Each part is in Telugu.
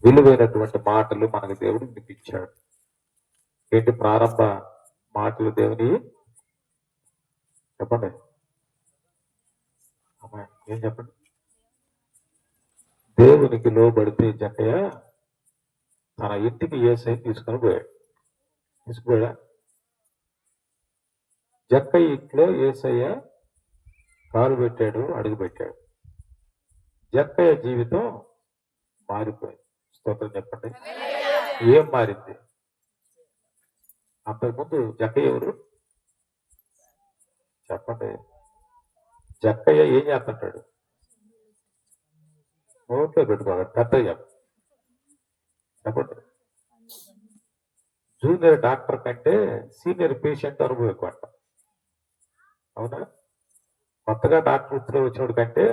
విలువైనటువంటి మాటలు మనకు దేవుడు వినిపించాడు. ఏంటి ప్రారంభ మాటలు దేవుని? చెప్పండి అమ్మా, ఏం చెప్పండి. దేవునికి లోబడితే జక్కయ్య తన ఇంటికి యేసయ్య తీసుకుపోయాడా? జక్కయ్య ఇంట్లో యేసయ్య కాలు పెట్టాడు, అడుగు పెట్టాడు. జక్కయ్య జీవితం మారిపోయింది. స్తోత్రం చెప్పండి. ఏం మారింది? అంతకుముందు జక్కయ్య ఎవరు చెప్పండి. జక్కయ్య ఏం చేస్తుంటాడు? నోట్లో పెట్టుకోవాలి. పెద్దయ్య చెప్పండి. జూనియర్ డాక్టర్ కంటే సీనియర్ పేషెంట్ అనుభవం ఎక్కువ అంట. అవునా? కొత్తగా డాక్టర్ వృత్తిలో వచ్చినోడు కంటే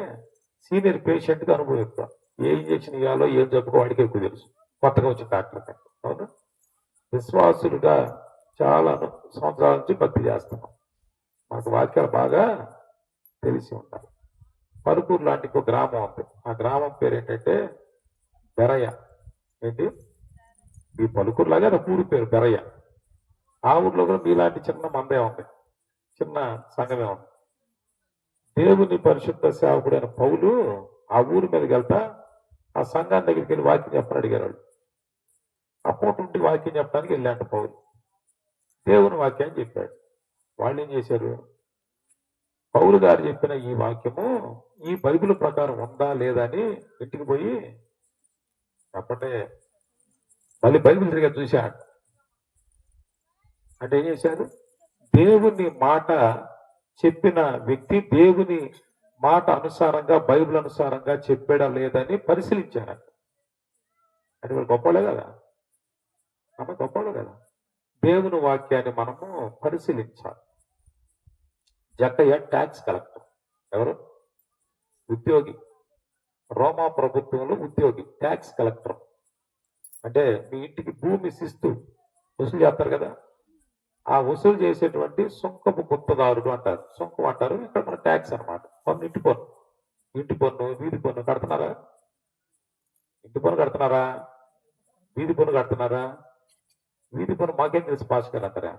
సీనియర్ పేషెంట్కి అనుభవం ఎక్కువ. ఏ ఇంజక్షన్ ఇవ్వాలో ఏం జబ్బుకో వాడికి ఎక్కువ తెలుసు కొత్తగా వచ్చిన డాక్టర్ కంటే. అవునా? విశ్వాసులుగా చాలా సంవత్సరాల నుంచి భక్తి చేస్తున్నాం. మనకు వాక్యాలు బాగా తెలిసి ఉంటాయి. పరుపూరు లాంటి ఇంకో గ్రామం ఉంది. ఆ గ్రామం పేరు ఏంటంటే బెరయ్య. ఏంటి? ఈ పలుకూరు లాగా ఒక ఊరి పేరు బెరయ్య. ఆ ఊర్లో కూడా మీలాంటి చిన్న మందే ఉంది, చిన్న సంఘమే ఉంది. దేవుని పరిశుద్ధ సేవకుడైన పౌలు ఆ ఊరి మీదకి వెళ్తా ఆ సంఘాన్ని దగ్గరికి వెళ్ళి వాక్యం చెప్పని అడిగారు వాళ్ళు. అప్పటి నుండి వాక్యం చెప్పడానికి వెళ్ళాంట పౌలు. దేవుని వాక్యాన్ని చెప్పాడు. వాళ్ళు ఏం చేశారు? పౌలు గారు చెప్పిన ఈ వాక్యము ఈ బైబిల్ ప్రకారం ఉందా లేదా అని ఇంటికి పోయి చెప్పంటే మళ్ళీ బైబిల్ తిరిగా చూశాడు. అంటే ఏం చేశారు? దేవుని మాట చెప్పిన వ్యక్తి దేవుని మాట అనుసారంగా బైబిల్ అనుసారంగా చెప్పాడా లేదని పరిశీలించారు. అది వాళ్ళు గొప్పలే కదా, అమ్మ గొప్పలు కదా. దేవుని వాక్యాన్ని మనము పరిశీలించాలి. జక్కయ్య ట్యాక్స్ కలెక్టర్. ఎవరు? ఉద్యోగి. రోమా ప్రభుత్వంలో ఉద్యోగి, ట్యాక్స్ కలెక్టర్. అంటే మీ ఇంటికి భూమి శిస్తు వసూలు చేస్తారు కదా, ఆ వసూలు చేసేటువంటి సుంకపు గుత్తదారుడు అంటారు. సుంకం అంటారు, ఇక్కడ మన ట్యాక్స్ అనమాట. పన్ను, ఇంటి పన్ను. ఇంటి పన్ను, వీధి పన్ను కడుతున్నారా? ఇంటి పన్ను కడుతున్నారా? వీధి పన్ను కడుతున్నారా? వీధి పన్ను మాకేం తెలుసు పాస్ గారు అంటారా?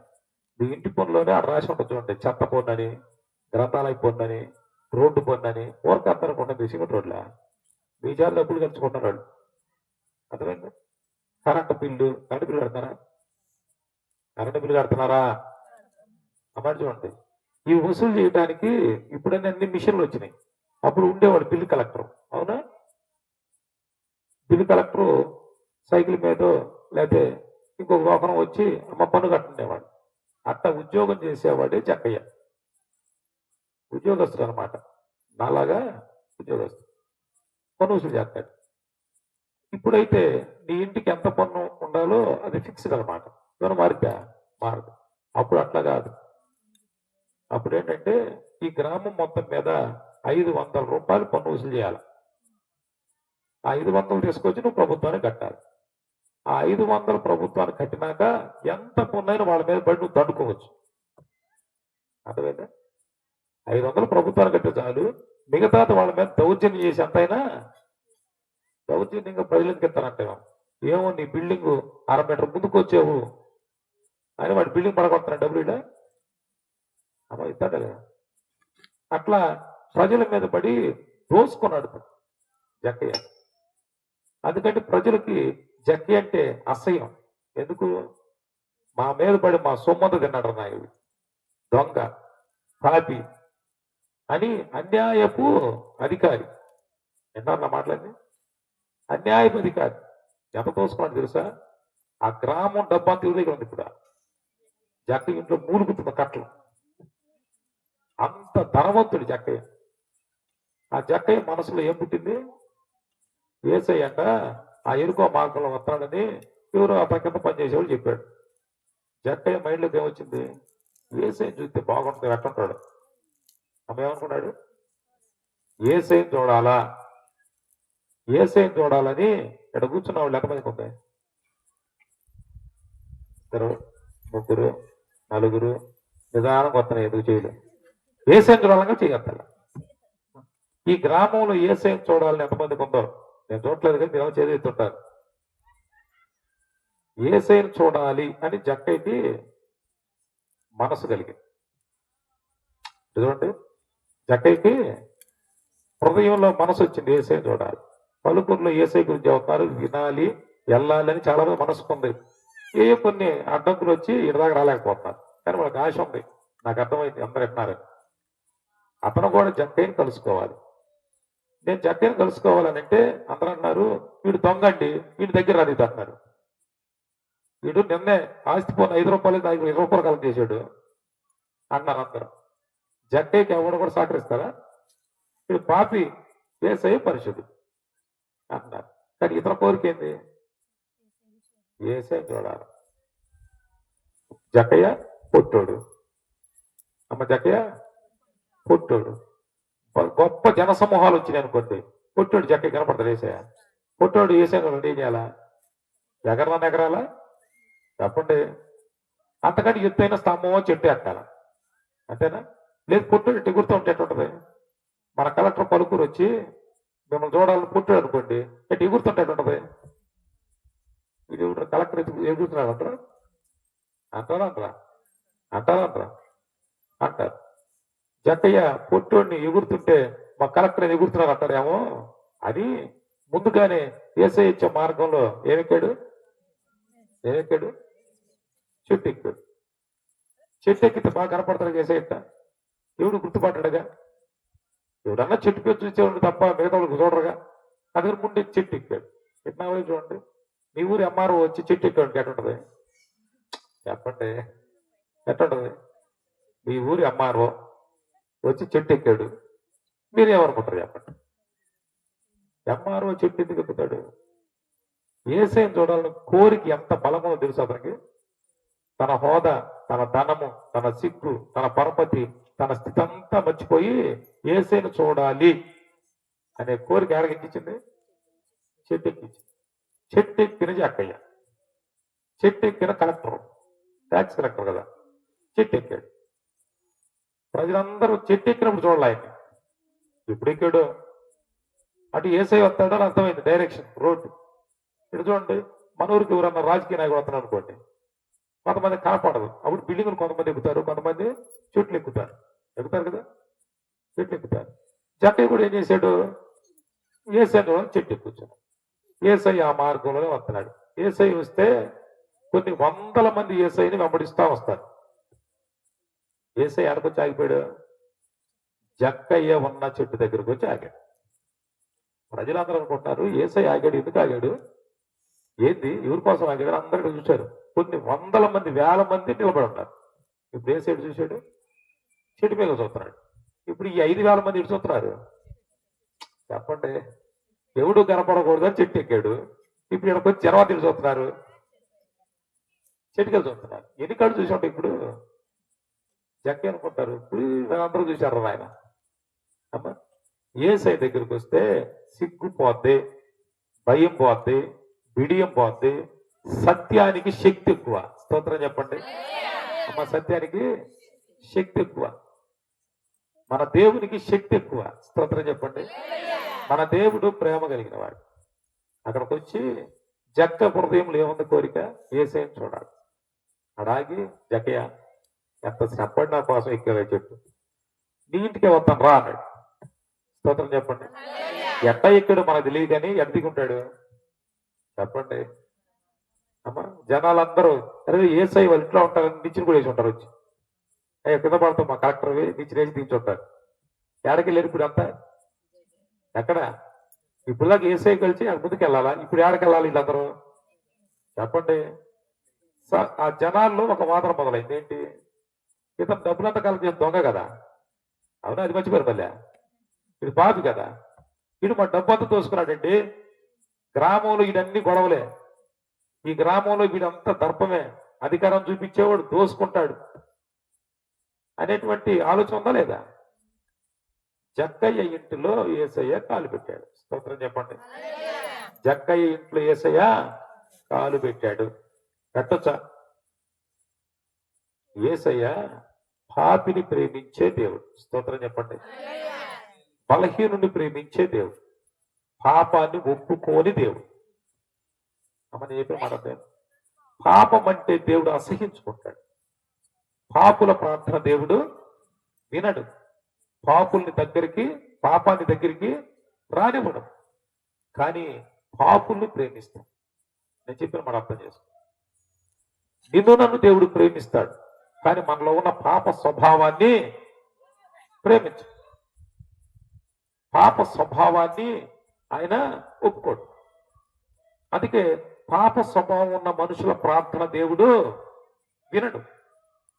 మీ ఇంటి పన్నులోనే ఆ రాసి ఉంటుంది చూడండి. చెత్త పన్ను అని, గ్రంథాలయ పన్ను అని, రోడ్డు పన్ను అని. ఊరికి అందరికి ఉంటుంది సిమెంట్ రోడ్ల. మీ జాలు డబ్బులు ఖర్చుకుంటున్నారు వాళ్ళు. అర్థమైంది? కరెంటు బిల్లు కడుతున్నారా? కరెంటు బిల్లు కడుతున్నారా అమ్మాయి? చూడండి, ఈ వసూలు చేయడానికి ఇప్పుడన్నీ అన్ని మిషన్లు వచ్చినాయి. అప్పుడు ఉండేవాడు బిల్లు కలెక్టర్. అవునా? బిల్లు కలెక్టరు సైకిల్ మీద లేకపోతే ఇంకొక వాహనం వచ్చి అమ్మ పన్ను కట్టుండేవాడు. అట్లా ఉద్యోగం చేసేవాడే జక్కయ్య. ఉద్యోగస్తుడు అనమాట. నాలాగా ఉద్యోగస్తుడు. పన్ను వసూలు చేస్తాడు. ఇప్పుడైతే నీ ఇంటికి ఎంత పన్ను ఉండాలో అది ఫిక్స్డ్ అనమాట. ఏమైనా మారిద్దా? మారదు. అప్పుడు అట్లా కాదు. అప్పుడు ఏంటంటే ఈ గ్రామం మొత్తం మీద 500 రూపాయలు పన్ను వసూలు చేయాలి. ఆ 500 తీసుకొచ్చి నువ్వు ప్రభుత్వానికి కట్టాలి. ఆ 500 ప్రభుత్వానికి కట్టినాక ఎంత పన్ను వాళ్ళ మీద పడి నువ్వు దండుకోవచ్చు. అర్థమైందా? 500 ప్రభుత్వానికి కట్టే చాలు. మిగతా వాళ్ళ మీద దౌర్జన్యం చేసి ఎంతైనా దౌర్జన్యంగా ప్రజలకు ఇస్తానంటే, ఏమో నీ బిల్డింగ్ 1/2 మీటర్ ముందుకు వచ్చావు అని వాడి బిల్డింగ్ పడగొడుతున్నాడు డబ్బులు ఇలా అమ్మ ఇస్తాడు కదా. అట్లా ప్రజల మీద పడి దోసుకున్నాడు జక్కయ్య. అందుకంటే ప్రజలకి జక్కయ్య అంటే అసహ్యం. ఎందుకు? మా మీద పడి మా సొమ్మంత తిన్నాడు నాయుడు, దొంగ, పాపి అని అన్యాయపు అధికారి. ఎన్నన్నా మాట్లాడి అన్యాయపు అధికారి ఎంత తోసుకున్నాడు తెలుసా? ఆ గ్రామం డబ్బా తీరు దగ్గర ఉంది. ఇప్పుడు జక్కయ్య ఇంట్లో మూలుగుతున్న కట్టలు. అంత ధనవంతుడు జక్కయ్య. ఆ జక్కయ్య మనసులో ఏం పుట్టింది? యేసయ్య అంట ఆ ఎరుకో మార్గంలో వస్తాడని ఎవరు ఆ పక్కన పనిచేసేవాళ్ళు చెప్పాడు. జక్కయ్య మైండ్లోకి ఏమొచ్చింది? యేసయ్యని చూస్తే బాగుంటుంది ఎట్టుంటాడు. ఆమె ఏమనుకున్నాడు? యేసయ్యని చూడాలా, యేసయ్యని చూడాలని ఇక్కడ కూర్చున్న వాళ్ళు ఎంతమందికి ఉంది? 2, 3, 4 నిదానంగా వస్తున్నాయి. ఎందుకు చేయలేదు? యేసయ్యని చూడాలంగా చేయగలుగుతా. ఈ గ్రామంలో యేసయ్యని చూడాలని ఎంతమందికి ఉందో నేను చూడలేదు, కానీ మీరు చేస్తుంటారు. యేసయ్యను చూడాలి అని జక్కయ్యకి మనసు కలిగింది. చూడండి, జక్కయ్యకి హృదయంలో మనసు వచ్చింది యేసయ్యను చూడాలి. పలుకుర్లో యేసయ్య గురించి చెబుతున్నారు, వినాలి, వెళ్ళాలి అని చాలా మంది మనసుకుంది. కొన్ని అడ్డంకులు వచ్చి ఇటుదాకా రాలేకపోతున్నారు. కానీ వాళ్ళకి ఆశ ఉంది. నాకు అర్థమైంది, అందరు విన్నారు. అతను కూడా జక్కయ్యని కలుసుకోవాలి. నేను జక్కయ్యని కలుసుకోవాలని అంటే అందరూ అన్నారు, వీడు దొంగండి, వీడి దగ్గర అది అన్నారు. వీడు నిన్నే ఆస్తి పోను 5 రూపాయలు 20 రూపాయలు కలెక్ట్ చేశాడు అన్నారు అందరూ. జక్కయ్యకి ఎవరు కూడా సహకరిస్తారా? వీడు పాపి, యేసయ్య పరిశుద్ధుడు అన్నారు. కానీ ఇతర కోరిక ఏంది? యేసయ్య చూడాలి. జక్కయ్య పొట్టోడు, అమ్మ జక్కయ్య పొట్టోడు. గొప్ప జన సమూహాలు వచ్చినాయి అనుకోండి, పొట్టోడు జక్కయ్య కనపడతాడు. యేసయ్య పొట్టోడు యేసయ్య ఏం చేయాలా? ఎగరాలా? చెప్పండి. అంతకంటే ఎత్తైన స్తంభమో చెట్టు ఎక్కాల, అంతేనా? లేదు పొట్టోడు ఎగురుతూ ఉంటే ఎట్టుంటది? మన కలెక్టర్ పలుకూరు వచ్చి మిమ్మల్ని చూడాలని పొట్టాడు అనుకోండి, ఎటు ఎగురుతుంటే ఎట్టుంటది? ఇది కలెక్టర్ ఎగురుతున్నాడు అంటారా? అంటారు. జక్కయ్య పొట్టోడిని ఎగురుతుంటే మా కలెక్టర్ ఎగురుతున్నారు అంటారేమో అని ముందుగానే యేసయ్య ఇచ్చే మార్గంలో ఏమెక్కాడు? చెట్టు ఎక్కాడు. చెట్టు ఎక్కితే బాగా కనపడతాడు యేసయ్య. ఎవడు గుర్తుపడ్డాడుగా? ఎవడన్నా చెట్టు పేరు చూసేవాడు తప్ప మిగతా వాళ్ళకి చూడరుగా. అందుకని ముందే చెట్టు ఎక్కాడు. ఎట్లా చూడండి, మీ ఊరి ఎంఆర్ఓ వచ్చి చెట్టు ఎక్కాడు ఎట్టుంటది? చెప్పండి, ఎట్టుంటది? మీ ఊరి ఎంఆర్ఓ వచ్చి చెట్టు ఎక్కాడు, మీరేమనుకుంటారు చెప్పండి? ఎంఆర్ఓ చెట్టు ఎందుకు ఎక్కుతాడు? యేసయ్యను చూడాలని కోరిక ఎంత బలమో తెలుసు అతనికి. తన హోదా, తన ధనము, తన సిగ్గు, తన పరపతి, తన స్థితి అంతా మర్చిపోయి యేసయ్యను చూడాలి అనే కోరిక ఎక్కడికిచ్చింది? చెట్టు ఎక్కించింది. చెట్టు ఎక్కిన జక్కయ్య, చెట్టు ఎక్కిన కలెక్టర్, ట్యాక్స్ కలెక్టర్ కదా, చెట్టు ఎక్కాడు. ప్రజలందరూ చెట్టు ఎక్కినప్పుడు చూడాలి ఆయన. ఎప్పుడు ఎక్కాడు? అటు యేసయ్య వస్తాడని అర్థమైంది, డైరెక్షన్ రోడ్డు. ఇటు చూడండి, మన ఊరికి ఎవరన్నా రాజకీయ నాయకుడు వస్తున్నాడు అనుకోండి, కొంతమంది కనపడదు. అప్పుడు బిల్డింగులు కొంతమంది ఎక్కుతారు, కొంతమంది చెట్లు ఎక్కుతారు కదా, చెట్లు ఎక్కుతారు. జక్కయ్య కూడా ఏం చేశాడు? యేసయ్య చెట్టు ఎక్కుచ్చాడు. యేసయ్య ఆ మార్గంలోనే వస్తున్నాడు. యేసయ్య వస్తే కొన్ని వందల మంది యేసయ్యని వెంబడిస్తా వస్తారు. యేసయ్య ఆడకొచ్చి ఆగిపోయాడు, జక్కయ్య ఉన్న చెట్టు దగ్గరకు వచ్చి ఆగాడు. ప్రజలందరూ అనుకుంటున్నారు యేసయ్య ఆగాడు, ఎందుకు ఆగాడు? ఏంది, ఎవరి కోసం ఆగాడు? అందరికీ చూశారు. కొన్ని వందల మంది, వేల మంది నిలబడి ఉన్నారు. ఇప్పుడు యేసయ్య చూశాడు, చెట్టు మీద చూస్తున్నాడు. ఇప్పుడు ఈ 5,000 మంది ఇటు చూస్తున్నారు. చెప్పండి, ఎవడు కనపడకూడదని చెట్టు ఎక్కాడు. ఇప్పుడు ఇక్కడికి వచ్చి జనవాత ఇటు చూస్తున్నారు, చెట్టుకెళ్ళి చూస్తున్నారు. ఎన్ని కాళ్ళు చూసి ఉంటాయి ఇప్పుడు? జక్కయ్య అనుకుంటారు, ఇప్పుడు అందరూ చూశారు ఆయన. అమ్మ, యేసయ్య దగ్గరికి వస్తే సిగ్గు పోద్ది, భయం పోద్ది, బిడియం పోద్ది. సత్యానికి శక్తి ఎక్కువ. స్తోత్రం చెప్పండి అమ్మ. సత్యానికి శక్తి ఎక్కువ, మన దేవునికి శక్తి ఎక్కువ. స్తోత్రం చెప్పండి. మన దేవుడు ప్రేమ కలిగిన వాడు. అక్కడికి వచ్చి జక్క హృదయంలో ఏముంది? కోరిక, యేసయ్యను చూడాలి. అడాగి, జక్కయ్య ఎంత శ్రపడి నా కోసం ఎక్కేవే చెట్టు, నీ ఇంటికే వస్తాను రా అన్నాడు. స్తోత్రం చెప్పండి. ఎట్ట ఎక్కాడు మనకు తెలియదు, కానీ ఎట్ట దిగుంటాడు చెప్పండి అమ్మ. జనాలందరూ అరే యేసయ్య వాళ్ళ ఇంట్లో ఉంటారని నిచ్చిన కూడా వేసి ఉంటారు. వచ్చి కింద పడతాం మా కలెక్టర్ నిచ్చిన వేసి దించుంటారు. ఏడకి లేరు ఇప్పుడు అంతా. ఎక్కడ ఇప్పుడు దాకా యేసయ్య కలిసి ముందుకు వెళ్ళాలా? ఇప్పుడు ఏడకి వెళ్ళాలి వీళ్ళందరూ చెప్పండి. ఆ జనాల్లో ఒక వాదన మొదలైంది. ఏంటి? ఇతను డబ్బులంతా కలిపి దొంగ కదా, అవునా? అది మర్చిపోయారు మళ్ళీ. ఇది పాపి కదా, వీడు మా డబ్బు అంతా తోసుకున్నాడండి. గ్రామంలో వీడన్ని గొడవలే, ఈ గ్రామంలో వీడంతా దర్పమే, అధికారం చూపించేవాడు దోసుకుంటాడు అనేటువంటి ఆలోచన ఉందా లేదా? జక్కయ్య ఇంటిలో యేసయ్య కాలు పెట్టాడు. స్తోత్రం చెప్పండి. జక్కయ్య ఇంట్లో యేసయ్య కాలు పెట్టాడు. పెట్టొచ్చా? యేసయ్య పాపిని ప్రేమించే దేవుడు. స్తోత్రం చెప్పండి. బలహీనుని ప్రేమించే దేవుడు, పాపాన్ని ఒప్పుకోని దేవుడు. అమ్మ నేను చెప్పే మాట పాపం అంటే దేవుడు అసహించుకుంటాడు. పాపుల ప్రార్థన దేవుడు వినడు. పాపాన్ని దగ్గరికి రానివ్వడం. కానీ పాపుల్ని ప్రేమిస్తాం. నేను చెప్పిన మనం అర్థం చేసుకో. నిన్ను నన్ను దేవుడు ప్రేమిస్తాడు, కానీ మనలో ఉన్న పాప స్వభావాన్ని ప్రేమించు. పాప స్వభావాన్ని ఆయన ఒప్పుకోడు. అందుకే పాప స్వభావం ఉన్న మనుషుల ప్రార్థన దేవుడు వినడు.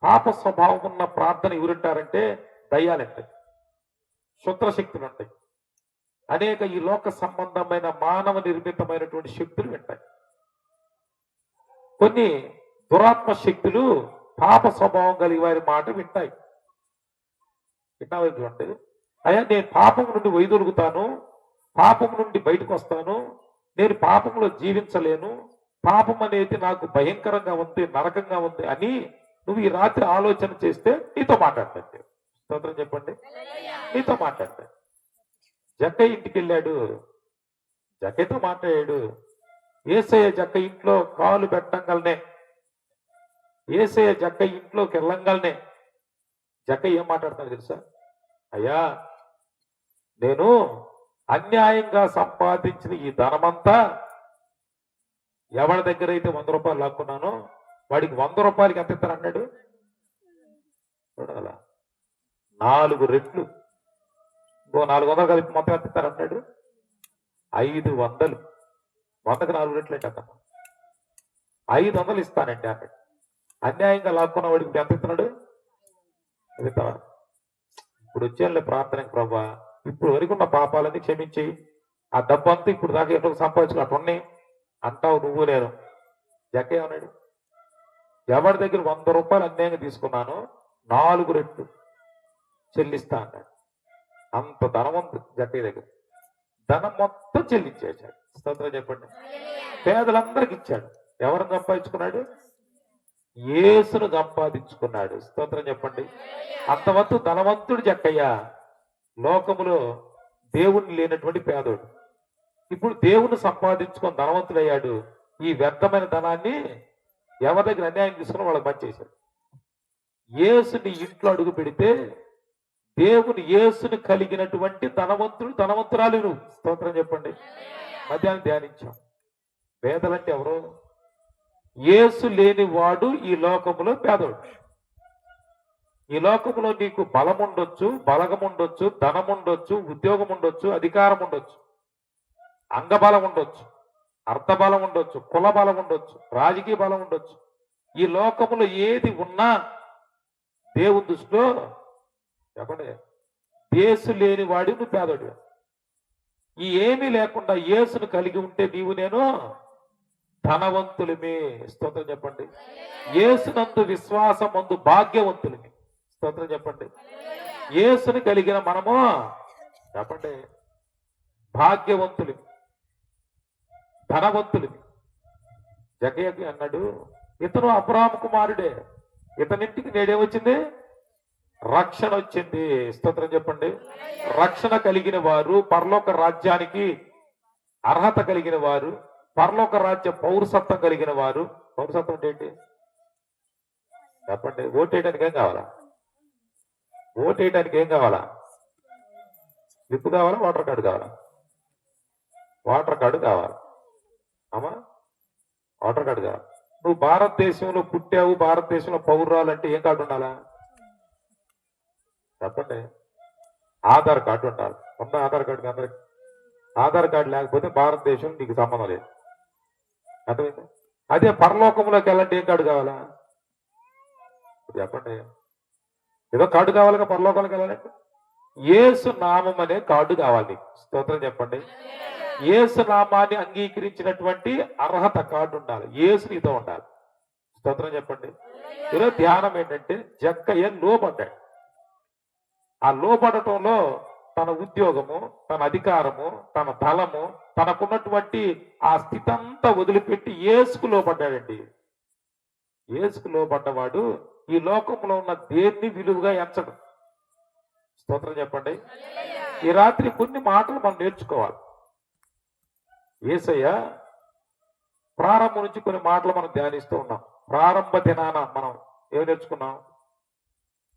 పాప స్వభావం ఉన్న ప్రార్థన ఎవరుంటారంటే దయ్యాలుంటాయి, శుద్రశక్తులు ఉంటాయి, అనేక ఈ లోక సంబంధమైన మానవ నిర్మితమైనటువంటి శక్తులు వింటాయి. కొన్ని దురాత్మ శక్తులు పాప స్వభావం కలిగి వారి మాట వింటాయి. వింటావంటే అయ్యా నేను పాపం నుండి వైదొలుగుతాను, పాపం నుండి బయటకు వస్తాను, నేను పాపంలో జీవించలేను, పాపం అనేది నాకు భయంకరంగా ఉంది, నరకంగా ఉంది అని నువ్వు ఈ రాత్రి ఆలోచన చేస్తే నీతో మాట్లాడతాడు. స్తోత్రం చెప్పండి. నీతో మాట్లాడతాడు. జక్కయ్య ఇంటికి వెళ్ళాడు, జక్కయ్యతో మాట్లాడాడు. ఏసయ్య జక్కయ్య ఇంట్లో కాలు పెట్టంగానే, ఏసయ్య జక్కయ్య ఇంట్లోకి వెళ్ళంగానే జక్కయ్య ఏం మాట్లాడతాడు తెలుసా? అయ్యా నేను అన్యాయంగా సంపాదించిన ఈ ధనమంతా ఎవరి దగ్గర అయితే 100 రూపాయలు లాక్కున్నానో వాడికి 100 రూపాయలకి ఎంత ఇస్తాను అన్నాడు. చూడాల 4 రెట్లు, ఇంకో 400 కలిపి మొత్తం ఎంత ఇస్తారు అన్నాడు. 500. 100కి 4 రెట్లు అంటే అతను 500 ఇస్తానంటే అన్నాడు. అన్యాయంగా లాక్కున్న వాడికి ఎంత ఇస్తున్నాడు? ఇస్తావా? ఇప్పుడు వచ్చేళ్ళే ప్రార్థనకి, ప్రభా ఇప్పుడు వరకు ఉన్న పాపాలన్నీ క్షమించి ఆ డబ్బంతా ఇప్పుడు దాకా ఎన్నో సంపాదించుకుని అటున్నాయి అంటావు నువ్వు నేను. జక్కయ్య అన్నాడు, ఎవరి దగ్గర 100 రూపాయలు అన్యాయంగా తీసుకున్నాను 4 రెట్లు చెల్లిస్తా అన్నాడు. అంత ధనం ఉంది జక్కయ్య దగ్గర. ధనం మొత్తం చెల్లించేశాడు. స్తోత్రం చెప్పండి. పేదలందరికి ఇచ్చాడు. ఎవరిని సంపాదించుకున్నాడు? యేసును సంపాదించుకున్నాడు. స్తోత్రం చెప్పండి. అంతవంతు ధనవంతుడు జక్కయ్య. లోకములో దేవుణ్ణి లేనటువంటి పేదోడు. ఇప్పుడు దేవుణ్ణి సంపాదించుకొని ధనవంతుడయ్యాడు. ఈ వ్యర్థమైన ధనాన్ని ఎవరి దగ్గర అన్యాయం తీసుకుని వాళ్ళకి పనిచేశాడు. యేసుని ఇంట్లో అడుగు పెడితే దేవుని యేసుని కలిగినటువంటి ధనవంతురాలు నువ్వు. స్తోత్రం చెప్పండి. మధ్యాహ్నం ధ్యానించాం. పేదలంటే ఎవరు? యేసు లేని వాడు ఈ లోకములో పేదోడు. ఈ లోకంలో నీకు బలం ఉండొచ్చు, బలగం ఉండొచ్చు, ధనం ఉండొచ్చు, ఉద్యోగం ఉండొచ్చు, అధికారం ఉండొచ్చు, అంగబలం ఉండొచ్చు, అర్థబలం ఉండొచ్చు, కుల బలం ఉండొచ్చు, రాజకీయ బలం ఉండొచ్చు. ఈ లోకంలో ఏది ఉన్నా దేవుని దృష్టిలో చెప్పండి యేసు లేని వాడి నువ్వు పేదోడు. ఈ ఏమీ లేకుండా యేసును కలిగి ఉంటే నీవు నేను ధనవంతులమే. స్తోత్రం చెప్పండి. యేసునందు విశ్వాసమందు భాగ్యవంతులమే. స్తోత్రం చెప్పండి. యేసుని కలిగిన మనము చెప్పండి భాగ్యవంతులు, ధనవంతులు. జక్కయ్యకి అన్నాడు, ఇతను అబ్రాహాము కుమారుడే, ఇతనింటికి నేడేమొచ్చింది? రక్షణ వచ్చింది. స్తోత్రం చెప్పండి. రక్షణ కలిగిన వారు, పరలోక రాజ్యానికి అర్హత కలిగిన వారు, పరలోక రాజ్య పౌరసత్వం కలిగిన వారు. పౌరసత్వం అంటే ఏంటి చెప్పండి? ఓటేయడానికి ఏం కావాలా? ఓటేయడానికి ఏం కావాలా? స్లిప్ కావాలా? ఓటర్ కార్డు కావాలా? ఓటర్ కార్డు కావాలి. అమ్మా ఓటర్ కార్డు కావాలి. నువ్వు భారతదేశంలో పుట్టావు, భారతదేశంలో పౌరాలంటే ఏం కార్డు ఉండాలా చెప్పండి? ఆధార్ కార్డు ఉండాలి. ఉన్న ఆధార్ కార్డు అందరికి. ఆధార్ కార్డు లేకపోతే భారతదేశం నీకు సంబంధం లేదు. అర్థమైంది? అదే పరలోకంలోకి వెళ్ళంటే ఏం కార్డు కావాలా చెప్పండి? ఏదో కార్డు కావాలిగా పరలోకాలకు వెళ్ళాలంటే. యేసు నామం అనే కార్డు కావాలి. స్తోత్రం చెప్పండి. యేసు నామాన్ని అంగీకరించినటువంటి అర్హత కార్డు ఉండాలి. యేసు నీతో ఉండాలి. స్తోత్రం చెప్పండి. ఈరోజు ధ్యానం ఏంటంటే జక్కయ్య లోపడ్డాడు. ఆ లోపడటంలో తన ఉద్యోగము, తన అధికారము, తన బలము, తనకున్నటువంటి ఆ స్థితి అంతా వదిలిపెట్టి యేసుకు లోపడ్డాడండి. యేసుకు లోపడ్డవాడు ఈ లోకంలో ఉన్న దేన్ని విలువగా ఎంచడు. స్తోత్రం చెప్పండి. ఈ రాత్రి కొన్ని మాటలు మనం నేర్చుకోవాలి. యేసయ్య ప్రారంభం నుంచి కొన్ని మాటలు మనం ధ్యానిస్తూ ఉన్నాం. ప్రారంభ దినాన మనం ఏం నేర్చుకున్నాం?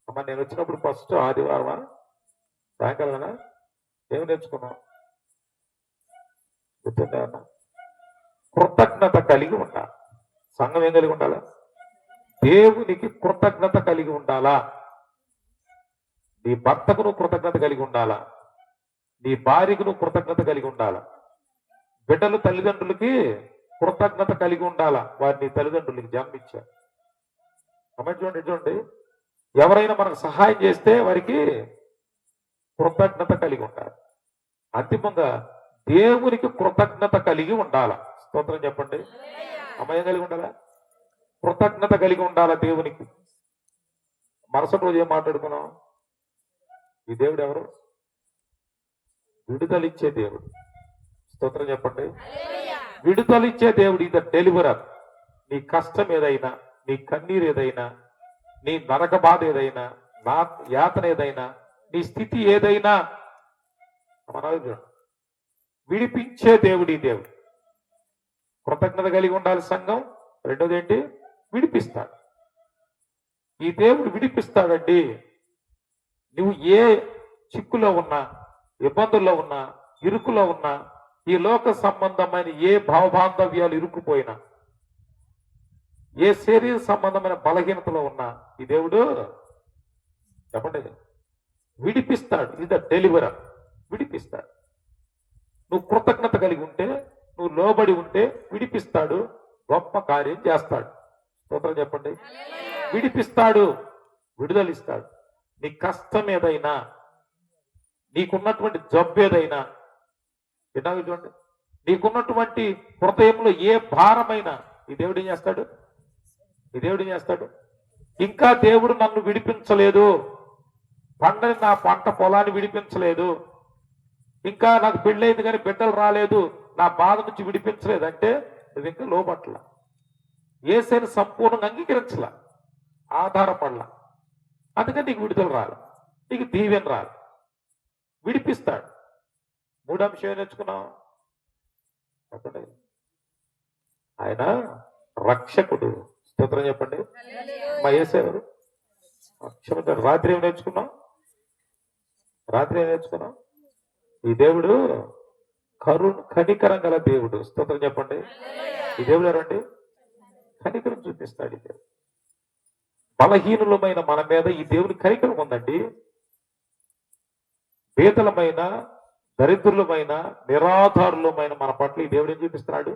అమ్మ నేను వచ్చినప్పుడు ఫస్ట్ ఆదివారం సాయంకాలం ఏమి నేర్చుకున్నాం? గుర్తుందా అన్న? కృతజ్ఞత కలిగి ఉండాలి. సంఘం ఏం కలిగి ఉండాలా? దేవునికి కృతజ్ఞత కలిగి ఉండాలా. నీ భర్తకు నువ్వు కృతజ్ఞత కలిగి ఉండాలా. నీ భార్యకు నువ్వు కృతజ్ఞత కలిగి ఉండాలా. బిడ్డలు తల్లిదండ్రులకి కృతజ్ఞత కలిగి ఉండాలా. వారిని తల్లిదండ్రులకి జన్మించారు. చూడండి, ఎవరైనా మనకు సహాయం చేస్తే వారికి కృతజ్ఞత కలిగి ఉండాలి. అంతిమంగా దేవునికి కృతజ్ఞత కలిగి ఉండాలా. స్తోత్రం చెప్పండి. అమ్మాయి కలిగి ఉండాలా? కృతజ్ఞత కలిగి ఉండాలా దేవునికి. మరుసటి రోజు ఏం మాట్లాడుకున్నాం? ఈ దేవుడు ఎవరు? విడుదలిచ్చే దేవుడు. స్తోత్రం చెప్పండి. విడుదలిచ్చే దేవుడు. ఇది డెలివరర్. నీ కష్టం ఏదైనా, నీ కన్నీరు ఏదైనా, నీ నరక బాధ ఏదైనా, నా యాతన ఏదైనా, నీ స్థితి ఏదైనా విడిపించే దేవుడు ఈ దేవుడు. కృతజ్ఞత కలిగి ఉండాలి సంఘం. రెండోది ఏంటి? విడిపిస్తాడు. ఈ దేవుడు విడిపిస్తాడండి. నువ్వు ఏ చిక్కులో ఉన్నా, ఇబ్బందుల్లో ఉన్నా, ఇరుకులో ఉన్నా, ఈ లోక సంబంధమైన ఏ భావబాంధవ్యాలు ఇరుక్కుపోయినా, ఏ శరీర సంబంధమైన బలహీనతలో ఉన్నా ఈ దేవుడు చెప్పండి విడిపిస్తాడు. ఇది డెలివరర్. విడిపిస్తాడు. నువ్వు కృతజ్ఞత కలిగి ఉంటే, నువ్వు లోబడి ఉంటే విడిపిస్తాడు. గొప్ప కార్యం చేస్తాడు. స్తోత్రం చెప్పండి. విడిపిస్తాడు, విడుదలిస్తాడు. నీ కష్టం ఏదైనా, నీకున్నటువంటి జబ్బు ఏదైనా, చూడండి, నీకున్నటువంటి హృదయంలో ఏ భారమైనా ఈ దేవుడు ఏం చేస్తాడు? ఈ దేవుడు ఏం చేస్తాడు? ఇంకా దేవుడు నన్ను విడిపించలేదు, పంటని నా పంట పొలాన్ని విడిపించలేదు, ఇంకా నాకు పెళ్ళైంది కానీ బిడ్డలు రాలేదు, నా బాధ నుంచి విడిపించలేదు అంటే నువ్వు ఇంకా లోపట్ల యేసుని సంపూర్ణంగా అంగీకరించలా, ఆధారపడలా. అందుకని నీకు విడుదల రాలి, నీకు దీవెన రాలి. విడిపిస్తాడు. మూడో అంశం ఏం నేర్చుకున్నాం? ఆయన రక్షకుడు. స్తోత్రం చెప్పండి. మా యేసేవారు క్షమించాడు. రాత్రి ఏం నేర్చుకున్నాం? ఈ దేవుడు కనికరం గల దేవుడు. స్తోత్రం చెప్పండి. ఈ దేవుడు ఎవరండి? కనికరం చూపిస్తాడు. ఈ దేవుడు బలహీనులమైన మన మీద ఈ దేవుని కనికరం ఉందండి. పేదలమైన, దరిద్రులమైన, నిరాధారులమైన మన పట్ల ఈ దేవుడు ఏం చూపిస్తున్నాడు?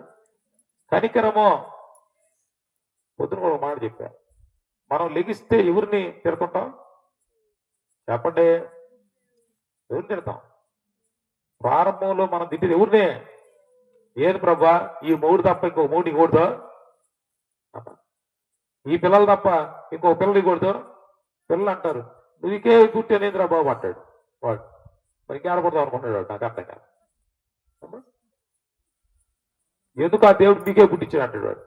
కనికరమో. పొద్దున కూడా మాట చెప్పా, మనం లెగిస్తే ఎవరిని తిడుతుంటాం? చెప్పండి, ఎవరిని తిడతాం? ప్రారంభంలో మనం తిట్టేది ఎవరినే? ఏది ప్రభా, ఈ మూడు తప్ప ఇంకో మూడు ఇవ్వకూడదు, ఈ పిల్లలు తప్ప ఇంకో పిల్లలు ఇవ్వకూడదు. పిల్లలు అంటారు నువ్వుకే గుట్టి అనేది రా బాబు అంటాడు వాడు. మరి ఇంకేడకూడదు అనుకుంటాడు వాడు. నాకు అర్థం కాదు. ఎందుకు ఆ దేవుడు నీకే గుట్టించాడు అంటాడు వాడు.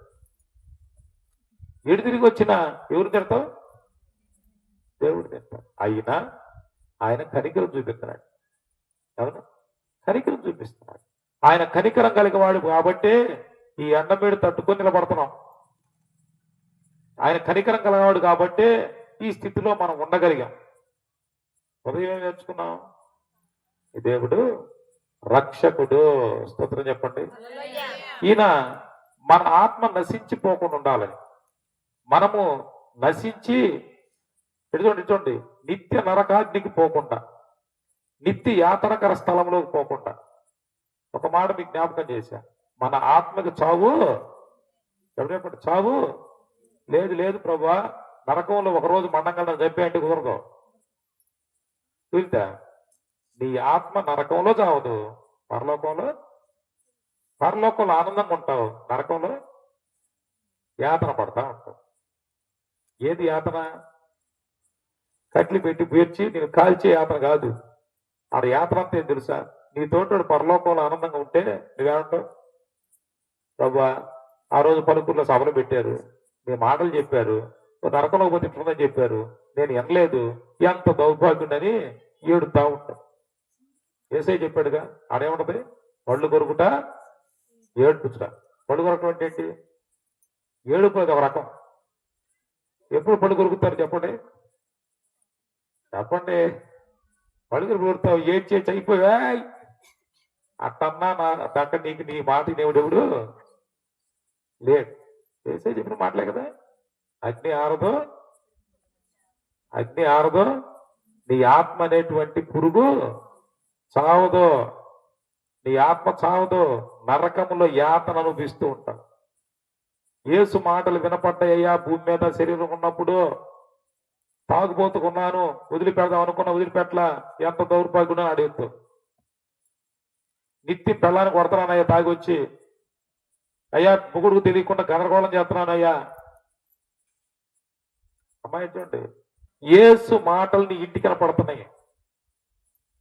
ఎడు తిరిగి వచ్చినా ఎవరు తిడతావు? దేవుడు తిడతాడు. అయినా ఆయన కనికరం చూపిస్తున్నాడు. అవును, కనికరం చూపిస్తున్నాడు. ఆయన కనికరం కలిగేవాడు కాబట్టే ఈ ఎండమేడు తట్టుకొని నిలబడుతున్నాం. ఆయన కనికరం కలిగేవాడు కాబట్టే ఈ స్థితిలో మనం ఉండగలిగాం. ఉదయం ఏం నేర్చుకున్నాం? ఈ దేవుడు రక్షకుడు. స్తోత్రం చెప్పండి. ఈయన మన ఆత్మ నశించిపోకుండా ఉండాలని, మనము నశించి చూడండి నిత్య నరకాగ్నికి పోకుండా, నిత్య యాతనకర స్థలంలోకి పోకుండా. ఒక మాట మీకు జ్ఞాపకం చేశా, మన ఆత్మకి చావు ఎవరేపటి చావు లేదు. లేదు ప్రభా, నరకంలో ఒకరోజు మండంగా చెప్పేయంటే కుదరదు. చూద్దా, నీ ఆత్మ నరకంలో చావదు, పరలోకంలో ఆనందంగా ఉంటావు, నరకంలో యాతన పడతా ఉంటావు. ఏది యాతన? కట్లు పెట్టి పేర్చి నేను కాల్చే యాతన కాదు. ఆడ యాతన అంతా ఏం తెలుసా? నీ తోటి పరలోకంలో ఆనందంగా ఉంటే నువ్వేమంటావు? ప్రభా, ఆ రోజు పలుకుర్లో సభలు పెట్టారు, మీ మాటలు చెప్పారు, నరకంలో పోతే ఇట్లుందని చెప్పారు, నేను వినలేదు, ఎంత దౌర్భాగ్యుడని ఏడుతా ఉంటాం. ఏసై చెప్పాడుగా, ఆడేముంటది? పళ్ళు కొరుకుట, ఏడ్పుచ్చుట. పళ్ళు కొరకడం అంటే ఏంటి? ఏడుపు అది ఒక రకం. ఎప్పుడు పళ్ళు కొరుకుతారు చెప్పండి? చెప్పండి. పలుగురు కొరుకుతావు, ఏడ్చేసి అయిపోయా అట్టన్నా నా దక్క నీకు నీ మాట దేవుడెవడు లేడు. చేసే చెప్పిన మాటలే కదా. అగ్ని ఆరదు, అగ్ని ఆరదు, నీ ఆత్మ అనేటువంటి పురుగు చావదు, నీ ఆత్మ చావదు, నరకములో యాతన అనుభవిస్తూ ఉంటాం. యేసు మాటలు వినపడ్డాయ్యా భూమి మీద శరీరం ఉన్నప్పుడు. తాగుబోతుకున్నాను, వదిలిపెడదాం అనుకున్నా, వదిలిపెట్టలా. ఎంత దౌర్భాగ్యుడో అడుగుతూ నిత్యం పెళ్ళాన్ని కొడతానయ్యా తాగి వచ్చి. అయ్యా ముగుడుకు తెలియకుండా గందరగోళం చేస్తున్నానయ్యా. అమ్మాయి చూడండి, యేసు మాటల్ని ఇంటికి కనపడుతున్నాయి.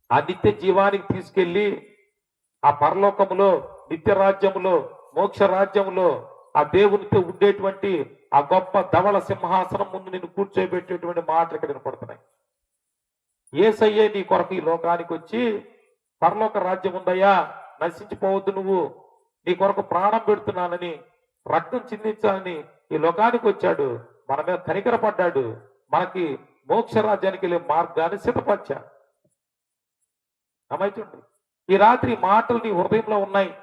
ఆ నిత్య జీవానికి తీసుకెళ్లి ఆ పరలోకములో, నిత్య రాజ్యములో, మోక్ష రాజ్యములో ఆ దేవునితో ఉండేటువంటి ఆ గొప్ప ధవళ సింహాసనం ముందు నిన్ను కూర్చోబెట్టేటువంటి మాటలు ఇక్కడ వినపడుతున్నాయి. యేసయ్యే నీ కొరకు ఈ లోకానికి వచ్చి, పరలోక రాజ్యం ఉందయ్యా, నశించిపోవద్దు, నువ్వు నీ కొరకు ప్రాణం పెడుతున్నానని, రక్తం చిందించాలని ఈ లోకానికి వచ్చాడు. మన మీద కనికరపడ్డాడు. మనకి మోక్ష రాజ్యానికి వెళ్ళే మార్గాన్ని సిద్ధపరిచాడు. అమ్మాయిచండి, ఈ రాత్రి మాటలు నీ హృదయంలో ఉన్నాయి.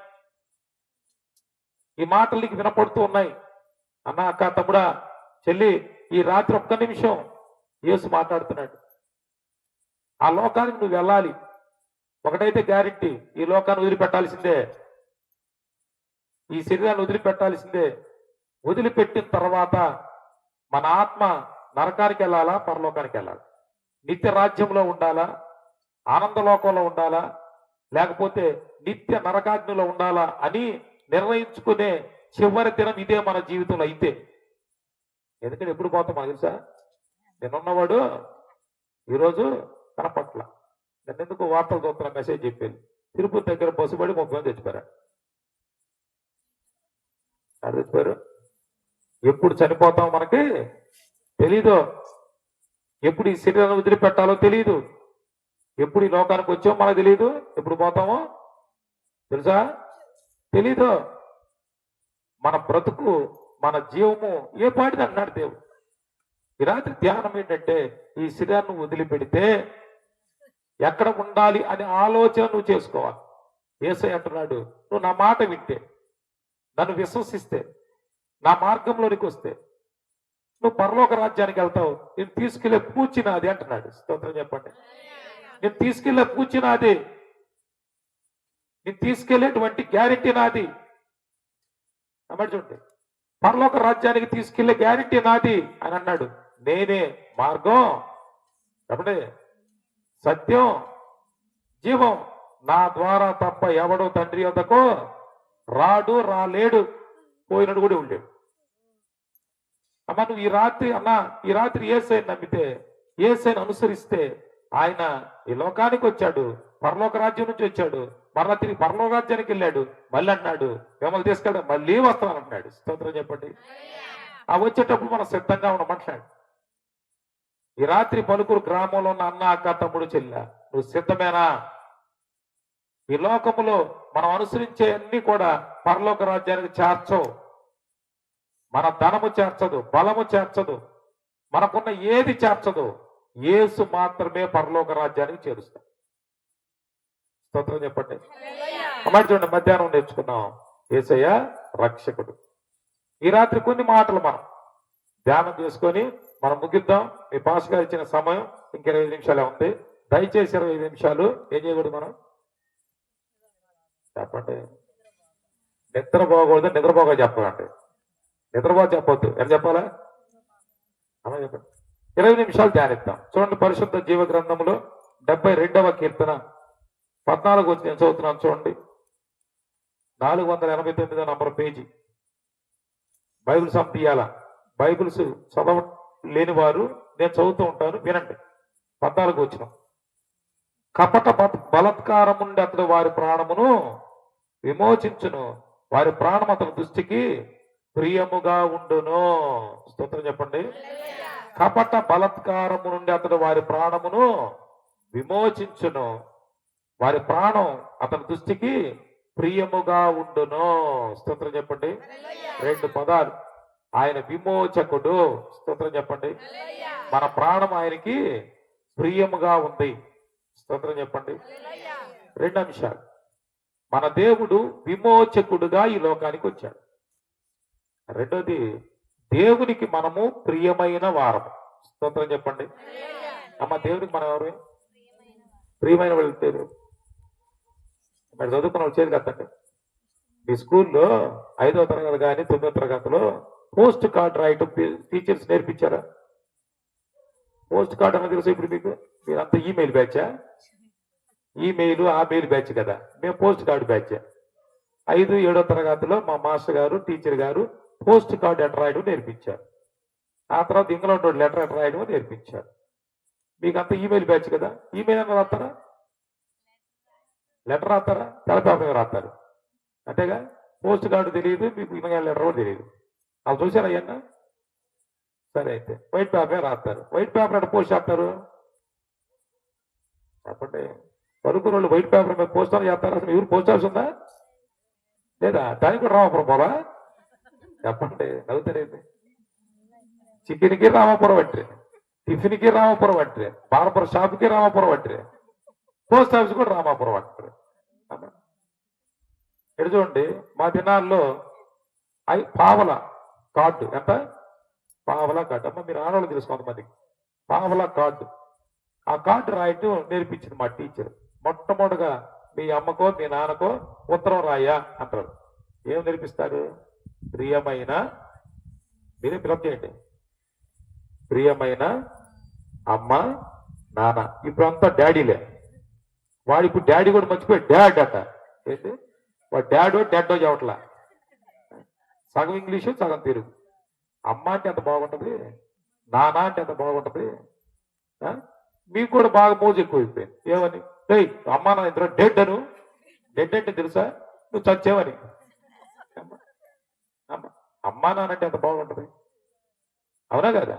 ఈ మాటలు నీకు వినపడుతూ ఉన్నాయి. అన్న, అక్క, తమ్ముడా, చెల్లి, ఈ రాత్రి ఒక్క నిమిషం యేసు మాట్లాడుతున్నాడు. ఆ లోకానికి నువ్వు వెళ్ళాలి. ఒకటైతే గ్యారెంటీ, ఈ లోకాన్ని వదిలిపెట్టాల్సిందే, ఈ శరీరాన్ని వదిలిపెట్టాల్సిందే. వదిలిపెట్టిన తర్వాత మన ఆత్మ నరకానికి వెళ్ళాలా, పరలోకానికి వెళ్ళాలి? నిత్య రాజ్యంలో ఉండాలా, ఆనందలోకంలో ఉండాలా, లేకపోతే నిత్య నరకాగ్నిలో ఉండాలా అని నిర్ణయించుకునే చివరి దినం ఇదే మన జీవితంలో అయితే. ఎందుకంటే ఎప్పుడు పోతాం మనకు తెలుసా? నేనున్నవాడు ఈరోజు కనపట్ల. నేను ఎందుకు వార్తలు చూస్తున్నా, మెసేజ్ చెప్పాను. తిరుపతి దగ్గర బస్సుపడి 30 మంది చచ్చిపోయారు. చచ్చిపోయారు. ఎప్పుడు చనిపోతాం మనకి తెలీదు. ఎప్పుడు ఈ శరీరాన్ని వదిలిపెట్టాలో తెలియదు. ఎప్పుడు ఈ లోకానికి వచ్చామో మనకు తెలియదు. ఎప్పుడు పోతామో తెలుసా? తెలీదు. మన బ్రతుకు, మన జీవము ఏ పాటిది అన్నాడు దేవుడు. ఈ రాత్రి ధ్యానం ఏంటంటే, ఈ శరీరాన్ని వదిలిపెడితే ఎక్కడ ఉండాలి అనే ఆలోచన నువ్వు చేసుకోవాలి. యేసయ్య అంటున్నాడు, నువ్వు నా మాట వింటే, నన్ను విశ్వసిస్తే, నా మార్గంలోనికి వస్తే నువ్వు పరలోక రాజ్యానికి వెళ్తావు. నేను తీసుకెళ్లే పూచి నాది అంటున్నాడు. స్తోత్రం చెప్పండి. నేను తీసుకెళ్లే పూచి నాది, నేను తీసుకెళ్లేటువంటి గ్యారెంటీ నాది. అమ్మాయి చూడండి, పరలోక రాజ్యానికి తీసుకెళ్లే గ్యారెంటీ నాది అని అన్నాడు. నేనే మార్గం, చెప్పండి, సత్యం, జీవం. నా ద్వారా తప్ప ఎవడో తండ్రి వద్దకు రాడు, రాలేడు, పోయినాడు కూడా ఉండేడు. అమ్మ, నువ్వు ఈ రాత్రి యేసయ్యను నమ్మితే, యేసయ్యను అనుసరిస్తే, ఆయన ఈ లోకానికి వచ్చాడు, పరలోక రాజ్యం నుంచి వచ్చాడు, మరలా తిరిగి పరలోక రాజ్యానికి వెళ్ళాడు. మళ్ళీ అన్నాడు, మిమ్మల్ని తీసుకెళ్ళాడు, మళ్ళీ వస్తాను అంటున్నాడు. స్తోత్రం చెప్పండి. ఆ వచ్చేటప్పుడు మనం సిద్ధంగా ఉండమంటున్నాడు. ఈ రాత్రి పలుకురు గ్రామంలో ఉన్న అన్న, అక్క, తమ్ముడు, చెల్లె, నువ్వు సిద్ధమేనా? ఈ లోకములో మనం అనుసరించే అన్ని కూడా పరలోక రాజ్యానికి చేర్చవు. మన ధనము చేర్చదు, బలము చేర్చదు, మనకున్న ఏది చేర్చదు. యేసు మాత్రమే పరలోక రాజ్యానికి చేరుస్తాడు. స్తోత్రం చెప్పండి. అమ్మాయి చూడండి, మధ్యాహ్నం నేర్చుకున్నాం యేసయ్య రక్షకుడు. ఈ రాత్రి కొన్ని మాటలు మనం ధ్యానం చేసుకొని మనం ముగిద్దాం. మీ పాస్ గారు ఇచ్చిన సమయం ఇంక 25 నిమిషాలే ఉంది. దయచేసి 25 నిమిషాలు ఏం చేయకూడదు మనం? చెప్పండి. నిద్రపోకూడదు, నిద్రపోక చెప్పాలండి. నిద్రపో చెప్పొద్దు. ఏం చెప్పాలా? అలా చెప్పండి. 20 నిమిషాలు ధ్యానిద్దాం. చూడండి, పరిశుద్ధ జీవ గ్రంథంలో 72వ కీర్తన 14 వచ్చి నేను చదువుతున్నాను. చూడండి, 489 నంబర్ పేజీ. బైబిల్స్ తీయాలా? బైబిల్స్ చదవలేని వారు నేను చదువుతూ ఉంటాను, వినండి. 14 వచ్చిన, కపట బలత్కారం నుండి అతడు వారి ప్రాణమును విమోచించును, వారి ప్రాణం అతని దృష్టికి ప్రియముగా ఉండును. స్తోత్రం చెప్పండి. కపట బలత్కారము నుండి అతడు వారి ప్రాణమును విమోచించును, వారి ప్రాణం అతని దృష్టికి ప్రియముగా ఉండును. స్తోత్రం చెప్పండి. 2 పదాలు. ఆయన విమోచకుడు. స్తోత్రం చెప్పండి. మన ప్రాణం ఆయనకి ప్రియముగా ఉంది. స్తోత్రం చెప్పండి. రెండు అంశాలు. మన దేవుడు విమోచకుడుగా ఈ లోకానికి వచ్చాడు. రెండోది, దేవునికి మనము ప్రియమైన వారము. స్తోత్రం చెప్పండి. అమ్మ, దేవునికి మనం ఎవరు? ప్రియమైన వెళ్తారు. మరి చదువుకున్న వచ్చేది కదండి. మీ స్కూల్లో 5వ తరగతి కానీ 9వ తరగతిలో పోస్ట్ కార్డ్ రాయటం టీచర్స్ నేర్పించారా? పోస్ట్ కార్డ్ అన్న తెలుసు ఇప్పుడు మీకు? మీరంతా ఈమెయిల్ బ్యాచా? ఈమెయిల్ ఆ మెయిల్ బ్యాచ్ కదా, మేము పోస్ట్ కార్డు బ్యాచ్. 5, 7వ తరగతిలో మా మాస్టర్ గారు, టీచర్ గారు పోస్ట్ కార్డు ఎట్లా రాయడం నేర్పించారు. ఆ తర్వాత ఇంగ్లాండ్ లెటర్ ఎట్లా రాయడం నేర్పించారు. మీకు అంతా ఈమెయిల్ బ్యాచ్ కదా. ఈమెయిల్ అన్న రాస్తారా? లెటర్ రాస్తారా? తెలపేపర్ రాస్తారు అంతేగా. పోస్ట్ కార్డు తెలియదు మీకు, ఈమెయిల్ లెటర్ కూడా తెలియదు. వాళ్ళు చూసారా అయ్యన్నా? సరే, అయితే వైట్ పేపర్ రాస్తారు. వైట్ పేపర్ అంటే పోస్ట్ చేస్తారు చెప్పండి. పలుకురు వాళ్ళు వైట్ పేపర్ మీద పోస్టర్ చేస్తారు. అసలు ఎవరు పోస్ట్ ఆఫీస్ ఉందా లేదా? దానికి కూడా రామాపురం పోలా? చెప్పండి, నవ్వుతారేంటి? చికెన్కి రామాపురం పట్టిరే, టిఫిన్కి రామాపురం పట్టిరే, బార్బర్ షాప్కి రామాపురం పట్టిరే, పోస్ట్ ఆఫీస్ కూడా రామాపురం పట్టిరే. ఎడు చూడండి, మా దినాల్లో పావల కార్డు ఎంత? పావలా కార్డు. అమ్మ, మీరు ఆడవాళ్ళు తెలుసు కొంతమందికి. పావలా కార్డు. ఆ కార్డు రాయటం నేర్పించింది మా టీచర్. మొట్టమొదటిగా మీ అమ్మకో మీ నాన్నకో ఉత్తరం రాయా అంటారు. ఏం నేర్పిస్తారు? ప్రియమైన, మీరే పిలప్ చేయండి, ప్రియమైన అమ్మ నాన్న. ఇప్పుడు అంతా డాడీలే. వాడు ఇప్పుడు డాడీ కూడా మర్చిపోయి డాడ్ అట. ఏంటి వాడు డాడో డాడో చెప్పట్లా. సగం ఇంగ్లీషు సగం తెలుగు. అమ్మ అంటే ఎంత బాగుంటుంది, నాన్న అంటే ఎంత బాగుంటుంది. మీకు కూడా బాగా మోజు ఎక్కువైపోయింది. ఏమని? అమ్మా నా ఇద్దరు డెడ్ అను. డెడ్ అంటే తెలుసా? నువ్వు చచ్చేవని. అమ్మా నాన్నంటే ఎంత బాగుంటుంది, అవునా కదా?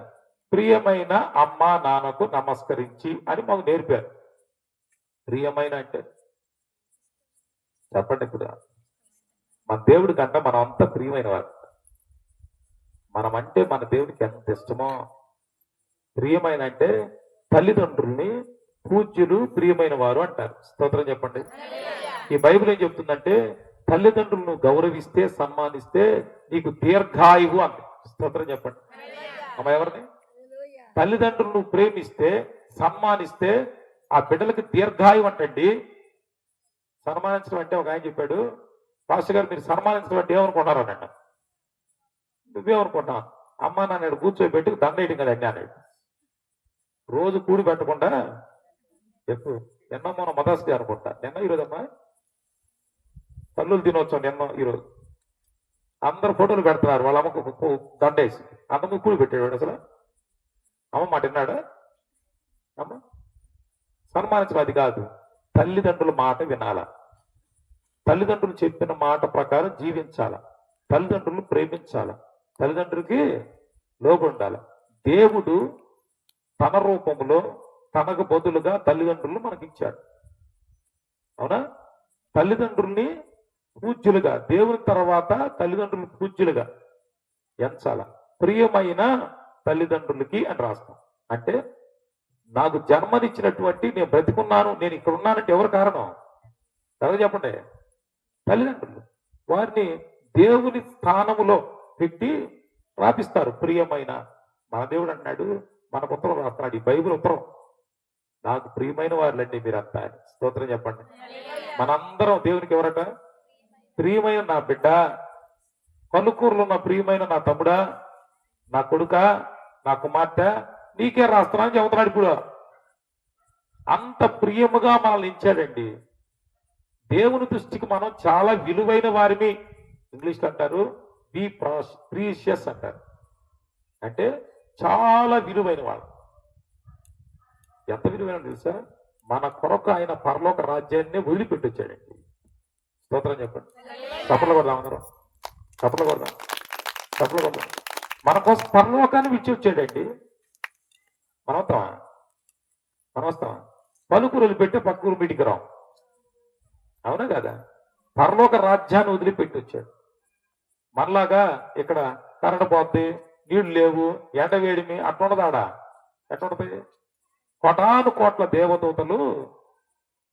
ప్రియమైన అమ్మా నాన్నకు నమస్కరించి అని మాకు నేర్పారు. ప్రియమైన అంటే చెప్పండి. ఇప్పుడు మన దేవుడి కంటే మనం అంత ప్రియమైన వారు. మనం అంటే మన దేవుడికి ఎంత ఇష్టమో. ప్రియమైన అంటే తల్లిదండ్రుల్ని పూజ్యులు ప్రియమైన వారు అంటారు. స్తోత్రం చెప్పండి. ఈ బైబిల్ ఏం చెప్తుందంటే, తల్లిదండ్రులను గౌరవిస్తే సన్మానిస్తే నీకు దీర్ఘాయువు అంది. స్తోత్రం చెప్పండి. అమ్మ, ఎవరిని? తల్లిదండ్రులను ప్రేమిస్తే సన్మానిస్తే ఆ బిడ్డలకి దీర్ఘాయువు అంటండి. సన్మానించడం అంటే ఒక ఆయన చెప్పాడు, పాస్టర్ గారు మీరు సన్మానించడం అంటే ఏమనుకుంటున్నారు అన్నట్టు. నువ్వేమనుకుంటున్నావు? అమ్మ నాన్న కూర్చోబెట్టి దండేయడం కదండి అన్నాడు. రోజు కూడి పెట్టకుండా చెప్పు. నిన్న మన మదర్స్ డే అనుకుంటా, నిన్న ఈరోజమ్మా తల్లులు దినోత్సవం. నిన్న ఈరోజు అందరు ఫోటోలు పెడుతున్నారు. వాళ్ళ అమ్మకు దండేసి అందరూ కూడి పెట్టాడు. అసలు అమ్మ మాట విన్నాడా? అమ్మ సన్మానించడం అది కాదు, తల్లిదండ్రుల మాట వినాల, తల్లిదండ్రులు చెప్పిన మాట ప్రకారం జీవించాల, తల్లిదండ్రులు ప్రేమించాల, తల్లిదండ్రులకి లోబడి ఉండాలి. దేవుడు తన రూపంలో తనకు బదులుగా తల్లిదండ్రులు మనకిచ్చాడు. అవునా? తల్లిదండ్రుల్ని పూజ్యులుగా, దేవుని తర్వాత తల్లిదండ్రులు పూజ్యులుగా ఎంచాల. ప్రియమైన తల్లిదండ్రులకి అని రాస్తాం. అంటే నాకు జన్మనిచ్చినటువంటి, నేను బ్రతికున్నాను, నేను ఇక్కడ ఉన్నానంటే ఎవరు కారణం? ఎవరు చెప్పండి? తల్లిదండ్రులు. వారిని దేవుని స్థానములో పెట్టి రాపిస్తారు. ప్రియమైన. మన దేవుడు అన్నాడు, మనకు ఉత్తరం రాస్తున్నాడు, ఈ బైబిల్ ఉత్తరం. నాకు ప్రియమైన వారులండి మీరంతా. స్తోత్రం చెప్పండి. మనందరం దేవునికి ఎవరట? ప్రియమైన నా బిడ్డ, పలుకూరులో నా ప్రియమైన నా తమ్ముడా, నా కొడుక, నా కుమార్తె, నీకే రాస్తున్నా అని చెబుతున్నాడు. ఇప్పుడు అంత ప్రియముగా మనల్ని ఇచ్చాడండి. దేవుని దృష్టికి మనం చాలా విలువైన వారిని. ఇంగ్లీష్లో అంటారు బి ప్రీషియస్ అంటారు. అంటే చాలా విలువైన వాళ్ళు. ఎంత విలువైన తెలుసా? మన కొరకు ఆయన పరలోక రాజ్యాన్ని వదిలిపెట్టొచ్చాడండి. స్తోత్రం చెప్పండి. చప్పట్లు కొడదాం అందరం, చప్పట్లు కొడదాం, చప్పట్లు కొడదాం. మన కోసం పరలోకాన్ని విడిచి వచ్చాడండి. మనం వస్తామా? మనం వస్తామా? పలుకురులు పెట్టి పక్కూరు మీటికి రాం, అవునా కదా? పరలోక రాజ్యాన్ని వదిలిపెట్టి వచ్చాడు. మనలాగా ఇక్కడ కరెంట్ పోద్ది, నీళ్లు లేవు, ఎండ వేడిమి అట్లుండదాడా? ఎట్లుంటది? కోటాను కోట్ల దేవదూతలు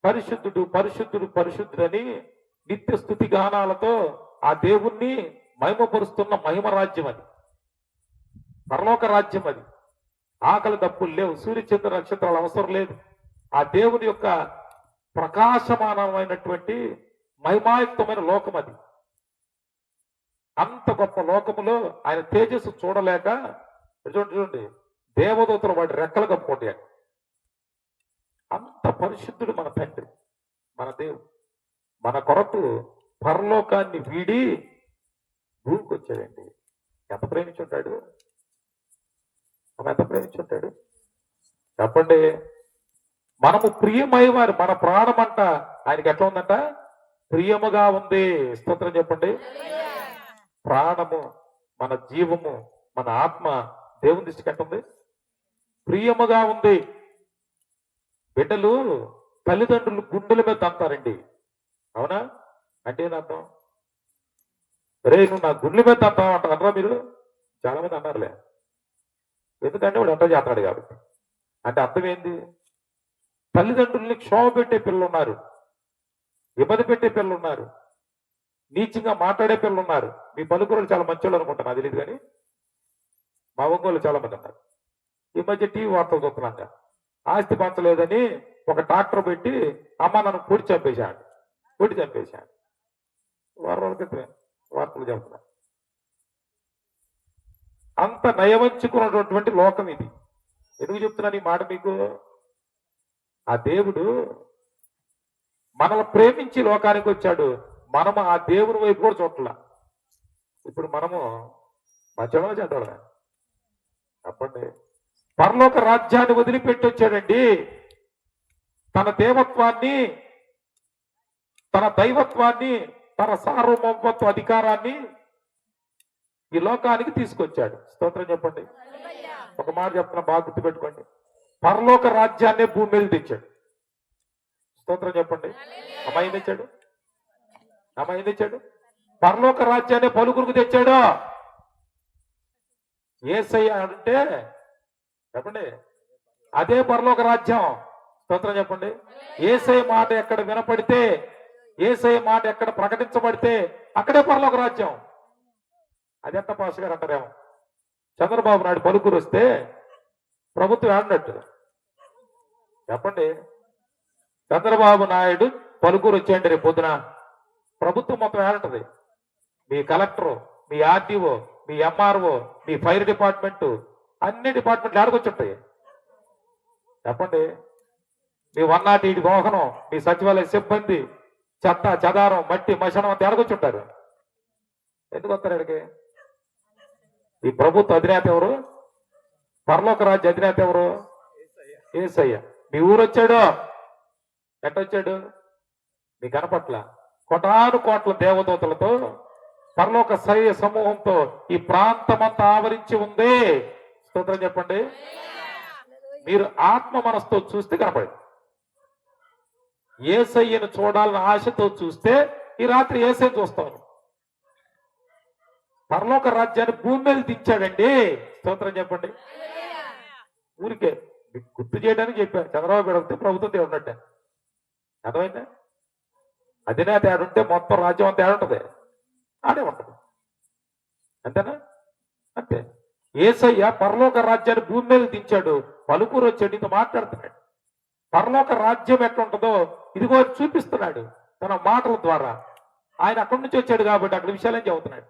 పరిశుద్ధుడు పరిశుద్ధుడు పరిశుద్ధుడని నిత్య స్తుతి గానాలతో ఆ దేవుణ్ణి మహిమపరుస్తున్న మహిమ రాజ్యం అది, పరలోక రాజ్యం అది. ఆకలి దప్పులు లేవు, సూర్యచంద్ర నక్షత్రాలు అవసరం లేదు. ఆ దేవుని యొక్క ప్రకాశమానమైనటువంటి మహిమాయుక్తమైన లోకం అది. అంత గొప్ప లోకములో ఆయన తేజస్సు చూడలేక చూడండి దేవదూతలు వాడి రెక్కలు కప్పుకుంటాయి. అంత పరిశుద్ధుడు మన తండ్రి, మన దేవుడు. మన కొరకు పరలోకాన్ని వీడి భూమికి వచ్చాడండి. ఎంత ప్రేమించుంటాడు, ఎంత ప్రేమించుంటాడు చెప్పండి. మనము ప్రియమై వారు, మన ప్రాణమంట ఆయనకి ఎట్లా ఉందంట? ప్రియముగా ఉంది. స్తోత్రం చెప్పండి. ప్రాణము, మన జీవము, మన ఆత్మ దేవుని దృష్టికి ఎట్టుంది? ప్రియముగా ఉంది. బిడ్డలు తల్లిదండ్రులు గుండెల మీద తంతారండి, అవునా? అంటే ఏంటర్థం? రే నువ్వు నా గుండెల మీద తంతావు అంటారా మీరు? చాలా మంది అన్నారులే, ఎందుకంటే వాడు అంతా చేస్తాడు కాబట్టి. అంటే అర్థం ఏంది? తల్లిదండ్రుల్ని క్షోభ పెట్టే పిల్లలు ఉన్నారు, ఇబ్బంది పెట్టే పిల్లలు ఉన్నారు, నీచంగా మాట్లాడే పిల్లలు ఉన్నారు. మీ పలుకులు చాలా మంచోళ్ళు అనుకుంటాను, అది తెలియదు కానీ మా ఒంగోలు చాలా మంది ఉన్నారు. ఈ మధ్య టీవీ వార్తలు చూస్తున్నాక ఆస్తి పంచలేదని ఒక ట్రాక్టర్ పెట్టి అమ్మ నన్ను పొడి చంపేశాడు. వారం రోజుల క్రితమే వార్తలు చెబుతున్నారు. అంత నయవంచుకున్నటువంటి లోకం ఇది. ఎందుకు చెప్తున్నాను ఈ మాట మీకు? ఆ దేవుడు మనల్ని ప్రేమించి లోకానికి వచ్చాడు. మనము ఆ దేవుని వైపు కూడా చూడాల. ఇప్పుడు మనము మధ్యలో చెడ్డోళ్ళ చెప్పండి. పరలోక రాజ్యాన్ని వదిలిపెట్టి వచ్చాడండి. తన దేవత్వాన్ని, తన దైవత్వాన్ని, తన సార్వభౌమత్వ అధికారాన్ని ఈ లోకానికి తీసుకొచ్చాడు. స్తోత్రం చెప్పండి. ఒక మాట చెప్తున్నా, బాగా గుర్తుపెట్టుకోండి. పరలోక రాజ్యాన్ని భూమి మీద తెచ్చాడు. స్తోత్రం చెప్పండి. అమ్మాయి తెచ్చాడు, అమ్మాయి తెచ్చాడు. పరలోక రాజ్యాన్ని పలుకురుకు తెచ్చాడు. యేసయ్య అంటే చెప్పండి, అదే పరలోక రాజ్యం. స్తోత్రం చెప్పండి. యేసయ్య మాట ఎక్కడ వినపడితే, యేసయ్య మాట ఎక్కడ ప్రకటించబడితే అక్కడే పరలోక రాజ్యం. అదెంత పాస్ గారు అంటారేమో. చంద్రబాబు నాయుడు పలుకురు వస్తే ప్రభుత్వం ఏడనట్టు చెప్పండి. చంద్రబాబు నాయుడు పలుకురు వచ్చేయండి రేపు పొద్దున, ప్రభుత్వం మొత్తం ఏడంటది. మీ కలెక్టరు, మీ ఆర్టీఓ, మీ ఎంఆర్ఓ, మీ ఫైర్ డిపార్ట్మెంటు, అన్ని డిపార్ట్మెంట్లు ఏడకొచ్చుంటాయి చెప్పండి. మీ 108 వాహనం, మీ సచివాలయ సిబ్బంది, చెత్త చెదారం, మట్టి మశానం అంతా ఏడకొచ్చుంటారు. ఎందుకు వస్తారు ఇక్కడికి? ఈ ప్రభుత్వ అధినేత ఎవరు? పరలోక రాజ్య అధినేత ఎవరు? యేసయ్య. మీ ఊరు వచ్చాడు, ఎట్టొచ్చాడు? మీ కనపట్ల కోటాను కోట్ల దేవదూతలతో పరలోక సైన్య సమూహంతో ఈ ప్రాంతమంతా ఆవరించి ఉంది. స్తోత్రం చెప్పండి. మీరు ఆత్మ మనసుతో చూస్తే కనపడింది. యేసయ్యను చూడాలని ఆశతో చూస్తే ఈ రాత్రి యేసయ్యను చూస్తాను. పరలోక రాజ్యాన్ని భూమి మీద దించాడండి. స్తోత్రం చెప్పండి. ఊరికే మీకు గుర్తు చేయడానికి చెప్పాను. చంద్రబాబు పెడితే ప్రభుత్వం తేడున్నట్టే, అర్థమైందా? అధినేత ఏడుంటే మొత్తం రాజ్యం అంతా ఏడుంటది, ఆడే ఉంటది. అంతేనా? అంతే. యేసయ్య పరలోక రాజ్యాన్ని భూమి మీద దించాడు. పలుకురు వచ్చాడు, ఇంత మాట్లాడుతున్నాడు. పరలోక రాజ్యం ఎట్లుంటుందో ఇదిగో చూపిస్తున్నాడు తన మాటల ద్వారా. ఆయన అక్కడి నుంచి వచ్చాడు కాబట్టి అక్కడ విషయాలేం చెబుతున్నాడు.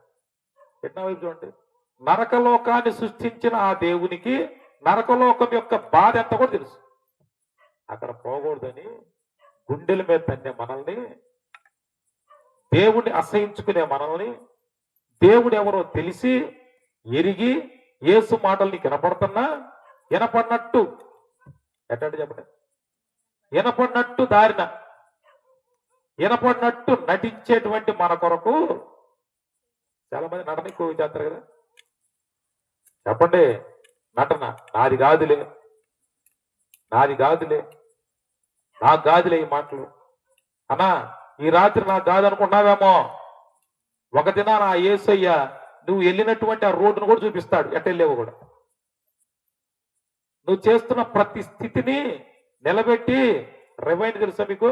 ఎట్లా వైపు చూడండి. నరకలోకాన్ని సృష్టించిన ఆ దేవునికి నరకలోకం యొక్క బాధ ఎంత కూడా తెలుసు. అక్కడ పోకూడదని గుండెల మీద తన్నే మనల్ని, దేవుణ్ణి అసహించుకునే మనల్ని, దేవుడు ఎవరో తెలిసి ఎరిగి యేసు మాటలు నీకు వినపడుతున్నా వినపడినట్టు ఎట్టంటే చెప్పండి, వినపడినట్టు దారిన వినపడినట్టు నటించేటువంటి మన కొరకు చాలా మంది నటన ఎక్కువ చేస్తారు కదా. చెప్పండి, నటన నాది కాదులే, నాది కాదులే, నాకు కాదులే ఈ మాటలు. అన్నా ఈ రాత్రి నాకు కాదు అనుకున్నావేమో. ఒక దినాన ఆ యేసయ్య నువ్వు వెళ్ళినటువంటి ఆ రోడ్డును కూడా చూపిస్తాడు, ఎట్ట వెళ్ళావు కూడా. నువ్వు చేస్తున్న ప్రతి స్థితిని నిలబెట్టి రివైండ్, తెలుసా మీకు?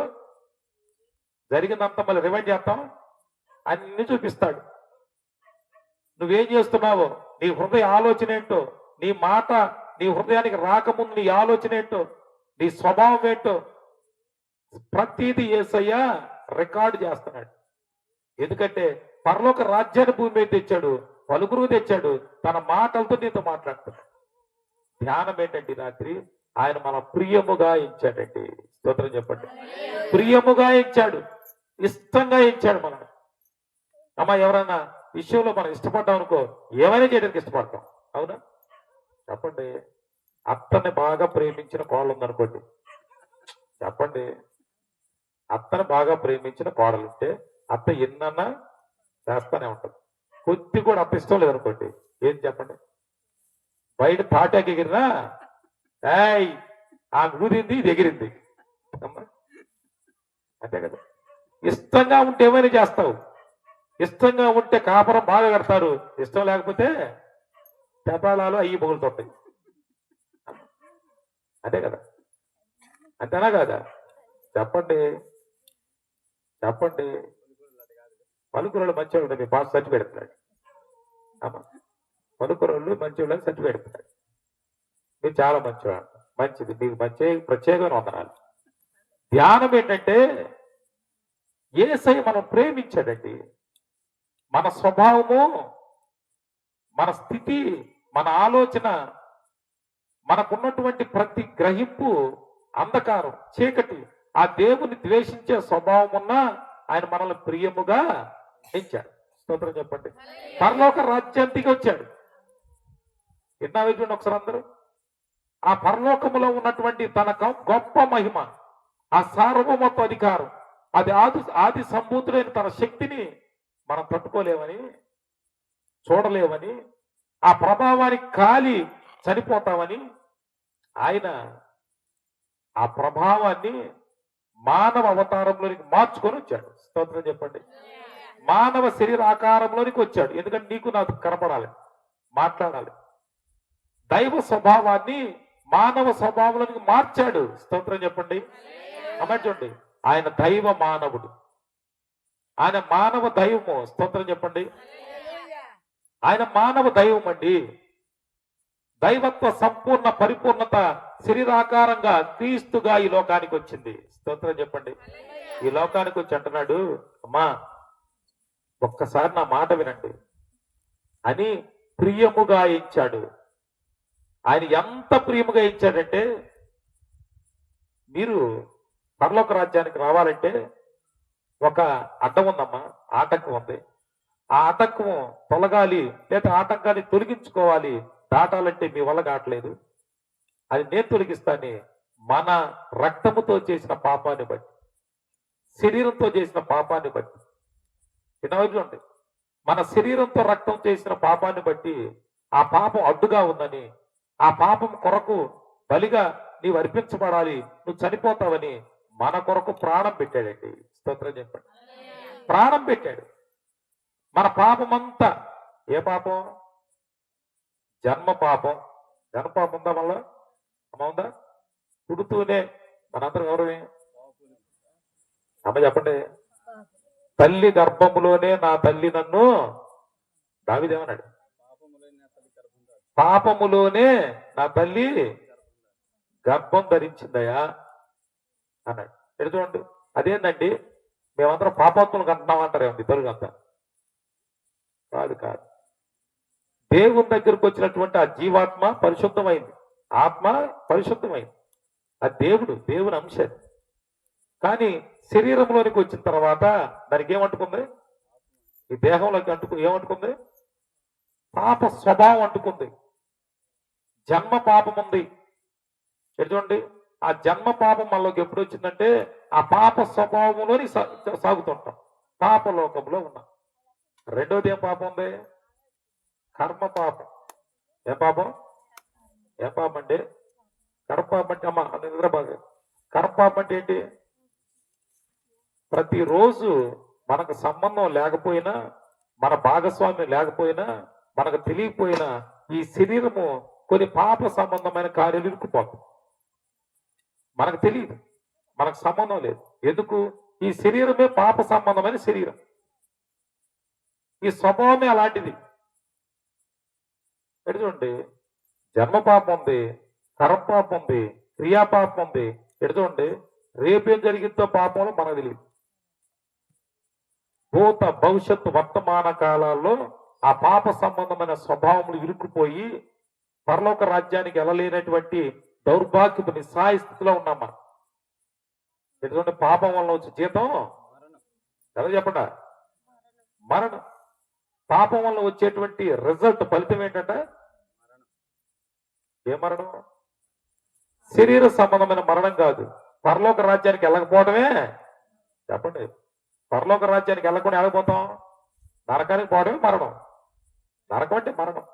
జరిగిందంతా మళ్ళీ రివైండ్ చేస్తాం, అన్ని చూపిస్తాడు. నువ్వేం చేస్తున్నావో, నీ హృదయ ఆలోచన ఏంటో, నీ మాట నీ హృదయానికి రాకముందు నీ ఆలోచన ఏంటో, నీ స్వభావం ఏంటో, ప్రతిదీ యేసయ్య రికార్డు చేస్తున్నాడు. ఎందుకంటే పరలోక రాజ్యాన్ని భూమి మీద తెచ్చాడు, పలుకురు తెచ్చాడు, తన మాటలతో నీతో మాట్లాడుతున్నాడు. ధ్యానం ఏంటండి? రాత్రి ఆయన మన ప్రియముగా ఇచ్చాడండి. స్తోత్రం చెప్పండి. ప్రియముగా ఇచ్చాడు, ఇష్టంగా ఇచ్చాడు మనల్ని. అమ్మా, ఎవరైనా విషయంలో మనం ఇష్టపడ్డాం అనుకో, ఏమైనా చేయడానికి ఇష్టపడతాం, అవునా? చెప్పండి. అత్తని బాగా ప్రేమించిన కోడలు ఉందనుకోండి, చెప్పండి, అత్తని బాగా ప్రేమించిన కోడలుంటే అత్త ఎన్నన్నా చేస్తానే ఉంటుంది. కొద్ది కూడా అత్త ఇష్టం లేదనుకోండి, ఏం చెప్పండి? బయట తాటాకి ఎగిరినా ఆ ఊరింది, ఇది ఎగిరింది. అంతే కదా. ఇష్టంగా ఉంటే ఏమైనా చేస్తావు, ఇష్టంగా ఉంటే కాపురం బాగా కడతారు, ఇష్టం లేకపోతే తెపాలాలు అయ్యి బొగులుతుంటాయి. అదే కదా, అంతేనా కదా? చెప్పండి చెప్పండి. పలుకురోళ్ళు మంచివాళ్ళు, మీ పాస్ సర్టి పెడుతున్నాడు. అమ్మా, పలుకురోళ్ళు మంచివాళ్ళని సర్టి పెడుతున్నాడు. మీరు చాలా మంచివాళ్ళు, మంచిది, మీకు ప్రత్యేకమైన వందనాలు. ధ్యానం ఏంటంటే యేసయ్య మనం ప్రేమించాడండి. మన స్వభావము, మన స్థితి, మన ఆలోచన, మనకున్నటువంటి ప్రతి గ్రహింపు అంధకారం, చీకటి, ఆ దేవుని ద్వేషించే స్వభావం ఉన్న ఆయన మనల్ని ప్రియముగా ఎంచాడు. స్తోత్రం చెప్పండి. పరలోక రాజ్యానికి వచ్చాడు. ఎన్నా చూడండి ఒకసారి అందరూ. ఆ పరలోకములో ఉన్నటువంటి తన గొప్ప మహిమ, ఆ సార్వభౌమత్వ అధికారం, అది ఆది సంభూతులైన తన శక్తిని మనం తట్టుకోలేమని, చూడలేమని, ఆ ప్రభావానికి కాలి చనిపోతామని ఆయన ఆ ప్రభావాన్ని మానవ అవతారంలోనికి మార్చుకొని వచ్చాడు. స్తోత్రం చెప్పండి. మానవ శరీర ఆకారంలోనికి వచ్చాడు. ఎందుకంటే నీకు నాకు కనపడాలి, మాట్లాడాలి. దైవ స్వభావాన్ని మానవ స్వభావంలోనికి మార్చాడు. స్తోత్రం చెప్పండి. అమ్మ చూడండి, ఆయన దైవ మానవుడు, ఆయన మానవ దైవము. స్తోత్రం చెప్పండి. ఆయన మానవ దైవం అండి. దైవత్వ సంపూర్ణ పరిపూర్ణత శరీరాకారంగా క్రీస్తుగా ఈ లోకానికి వచ్చింది. స్తోత్రం చెప్పండి. ఈ లోకానికి వచ్చి అంటున్నాడు, అమ్మా ఒక్కసారి నా మాట వినండి అని ప్రియముగా ఇచ్చాడు. ఆయన ఎంత ప్రియముగా ఇచ్చాడంటే, మీరు పరలోక రాజ్యానికి రావాలంటే ఒక అడ్డం ఉందమ్మా, ఆటంకం ఉంది. ఆ ఆటంకం తొలగాలి, లేదా ఆటంకాన్ని తొలగించుకోవాలి, దాటాలంటే మీ వల్ల కావట్లేదు, అది నేను తొలగిస్తాను. మన రక్తముతో చేసిన పాపాన్ని బట్టి, శరీరంతో చేసిన పాపాన్ని బట్టి, వినవద్దండి, మన శరీరంతో రక్తం చేసిన పాపాన్ని బట్టి ఆ పాపం అడ్డుగా ఉందని, ఆ పాపం కొరకు బలిగా నీవు అర్పించబడాలి, నువ్వు చనిపోతావని మన కొరకు ప్రాణం పెట్టాడండి. స్తోత్రం చెప్పండి. ప్రాణం పెట్టాడు. మన పాపమంతా ఏ పాపం? జన్మ పాపం. జన్మ పాపం ఉందా? మళ్ళా అమ్మ ఉందా? పుడుతూనే మనందరం ఎవరమే? అమ్మ చెప్పండి. తల్లి గర్భములోనే నా తల్లి నన్ను, దావీదేమన్నాడు? పాపములోనే నా తల్లి గర్భం ధరించిందయా అన్నాడు. చూడండి, అదేంటండి, మేమందరం పాపాత్ములకు అంటున్నామంటారేమండి తెలుగు అంతా? కాదు కాదు. దేవుని దగ్గరకు వచ్చినటువంటి ఆ జీవాత్మ పరిశుద్ధమైంది, ఆత్మ పరిశుద్ధమైంది. ఆ దేవుని అంశం. కానీ శరీరంలోనికి వచ్చిన తర్వాత దానికి ఏమంటుకుంది? ఈ దేహంలోకి ఏమంటుకుంది? పాప స్వభావం అంటుకుంది. జన్మ పాపం ఉంది. చూడండి, ఆ జన్మ పాపం మనలోకి ఎప్పుడు వచ్చిందంటే ఆ పాప స్వభావంలోని సాగుతుంటాం, పాపలోకంలో ఉన్నాం. రెండోది ఏం పాపం ఉంది? కర్మ పాపం. ఏ పాపం? ఏ పాపం అంటే? కర్మ పాపం అంటే అమ్మ నిద్రబాగా. కర్మ పాపం అంటే ఏంటి? ప్రతిరోజు మనకు సంబంధం లేకపోయినా మన భాగస్వామ్యం లేకపోయినా మనకు తెలియకపోయినా ఈ శరీరము కొన్ని పాప సంబంధమైన కార్యాలు ఇరుక్కుపోతుంది. మనకు తెలియదు, మనకు సంబంధం లేదు. ఎందుకు? ఈ శరీరమే పాప సంబంధమైన శరీరం. ఈ స్వభావమే అలాంటిది. చూడండి, జన్మ పాపం ఉంది, కర్మ పాపం ఉంది, క్రియా పాపం ఉంది. చూడండి, రేపేం జరిగిద్దో పాపంలో మనకు తెలియదు. భూత భవిష్యత్తు వర్తమాన కాలాల్లో ఆ పాప సంబంధమైన స్వభావములు ఇరుక్కుపోయి పరలోక రాజ్యానికి వెళ్ళలేనటువంటి దౌర్భాగ్యపు నిస్సాయ స్థితిలో ఉన్నాం మనం. ఎందుకంటే పాపం వల్ల వచ్చే జీతం ఎలా చెప్పండి? మరణం. పాపం వల్ల వచ్చేటువంటి రిజల్ట్, ఫలితం ఏంటంటే ఏ మరణం? శరీర సంబంధమైన మరణం కాదు, పరలోక రాజ్యానికి వెళ్ళకపోవడమే. చెప్పండి, పరలోక రాజ్యానికి వెళ్ళకుండా వెళ్ళిపోతాం, నరకానికి పోవడమే మరణం. నరకం అంటే మరణం.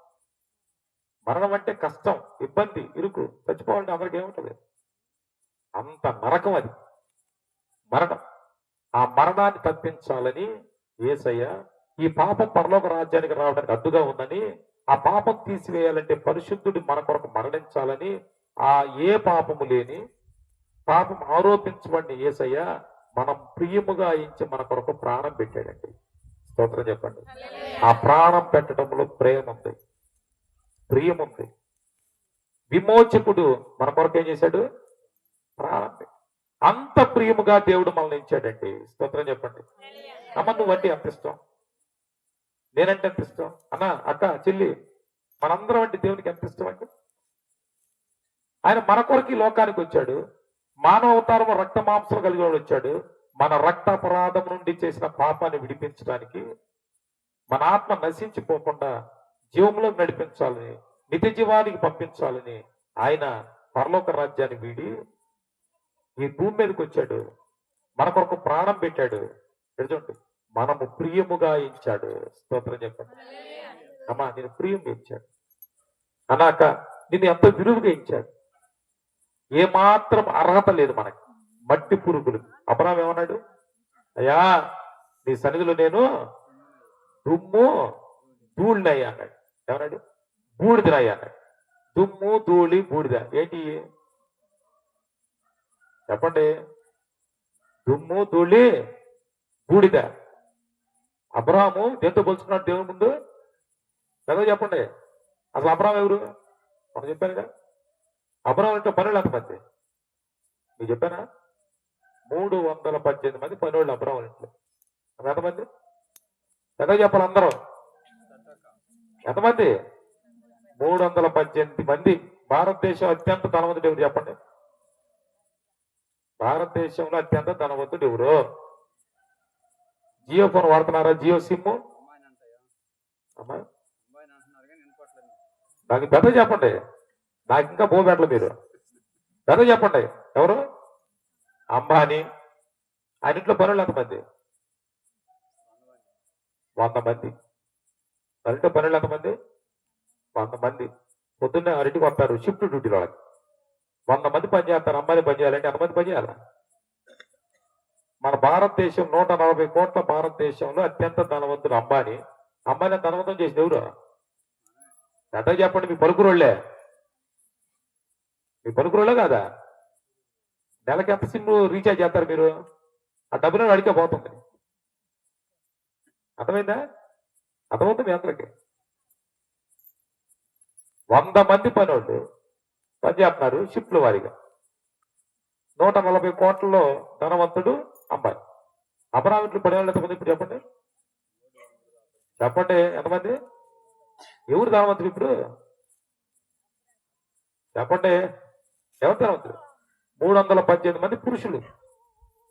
మరణం అంటే కష్టం, ఇబ్బంది, ఇరుకు, చచ్చిపోవాలంటే అందరికి ఏముంటుంది? అంత నరకం అది మరణం. ఆ మరణాన్ని తప్పించాలని యేసయ్య ఈ పాపం పరలోక రాజ్యానికి రావడానికి అడ్డుగా ఉందని, ఆ పాపం తీసివేయాలంటే పరిశుద్ధుడు మన కొరకు మరణించాలని, ఆ ఏ పాపము లేని పాపం ఆరోపించబడిన యేసయ్య మనం ప్రియముగా ఇచ్చి మన కొరకు ప్రాణం పెట్టాడండి. స్తోత్రం చెప్పండి. ఆ ప్రాణం పెట్టడంలో ప్రేమ ఉంది, ప్రియం ఉంది. విమోచకుడు మన కొరకు ఏం చేశాడు? ప్రాణం. అంత ప్రియముగా దేవుడు మనల్ని ఇచ్చాడండి. స్తోత్రం చెప్పండి. అమ్మ, నువ్వంటే ఎంత ఇష్టం, నేనంటే ఎంత ఇష్టం, అన్న, అక్క, చెల్లి, మనందరం అంటే దేవునికి ఎంత ఇష్టం అండి. ఆయన మన కొరకు ఈ లోకానికి వచ్చాడు. మానవ అవతారం రక్త మాంసం కలిగి వచ్చాడు. మన రక్త అపరాధం నుండి చేసిన పాపాన్ని విడిపించడానికి, మన ఆత్మ నశించిపోకుండా జీవంలోకి నడిపించాలని, నిత్య జీవానికి పంపించాలని ఆయన పరలోక రాజ్యాన్ని వీడి ఈ భూమి మీదకి వచ్చాడు. మన కొరకు ప్రాణం పెట్టాడు. చూడండి, మనము ప్రియముగా ఇచ్చాడు. స్తోత్రం చెప్పండి. అమ్మా, నేను ప్రియంగా ఇచ్చాడు అన్నాక నిన్ను ఎంతో విలువగా ఇచ్చాడు. ఏమాత్రం అర్హత లేదు మనకి, మట్టి పురుగులు. అబ్రాహాము ఏమన్నాడు? అయ్యా, నీ సన్నిధిలో నేను దుమ్ము ధూళినయ్యా అన్నాడు. ఏమన్నాడు? బూడిదనయ్యా అన్నాడు. దుమ్ము ధూళి బూడిద ఏంటి చెప్పండి? దుమ్ము ధూళి బూడిద. అబ్రాహాము దేంతో పోల్చుకున్నాడు దేవుని ముందు? కదా చెప్పండి. అసలు అబ్రాహాం ఎవరు? మనం చెప్పానుగా. అబ్రాహాం అంటే పనులు ఎంతమంది మీకు చెప్పానా? 318 మంది పనులు అబ్రాహాం ఇంట్లో. ఎంతమంది? కదా చెప్పాలి అందరూ. ఎంతమంది? 318 మంది. భారతదేశం అత్యంత ధనవంతుడు ఎవరు చెప్పండి? భారతదేశంలో అత్యంత ధనవంతుడు ఎవరు? జియో ఫోన్ వాడుతున్నారా? జియో సిమ్? అమ్మా, నాకు పెద్ద చెప్పండి. నాకు ఇంకా పోబెట్టలు మీరు. పెద్ద చెప్పండి. ఎవరు? అంబానీ. ఆయన ఇంట్లో పనులు ఎంతమంది? 100 మంది. ఆయన ఇంట్లో పనులు ఎంతమంది? 100 మంది. పొద్దున్నే 6ంటికి వస్తారు షిఫ్ట్ డ్యూటీలో. వాళ్ళకి 100 మంది పని చేస్తారు. అమ్మాయిని పని చేయాలంటే ఎంతమంది పని చేయాలి? మన భారతదేశం 140 కోట్ల భారతదేశంలో అత్యంత ధనవంతుడు అంబానీ. అంబానీ ధనవంతం చేసిన ఎవరు? ఎంత చెప్పండి. మీ పలుకురోళ్లే. మీ పలుకురోళ్లే కాదా? నెలకి ఎంత సిమ్ రీఛార్జ్ చేస్తారు మీరు? ఆ డబ్బులను అడిగే పోతుంది. అర్థమైందా? అర్థమవుతుంది. అందరికి 100 మంది పనోళ్ళు పనిచేస్తున్నారు షిఫ్ట్ల వారీగా. 140 కోట్లలో ధనవంతుడు అంబానీ. అబ్రాహాం ఇంట్లో పడేవాళ్ళు ఎంతమంది ఇప్పుడు చెప్పండి? చెప్పండి ఎంతమంది? ఎవరు ధనవంతుడు ఇప్పుడు చెప్పండి? ఎవరు ధనవంతుడు? 318 మంది పురుషులు.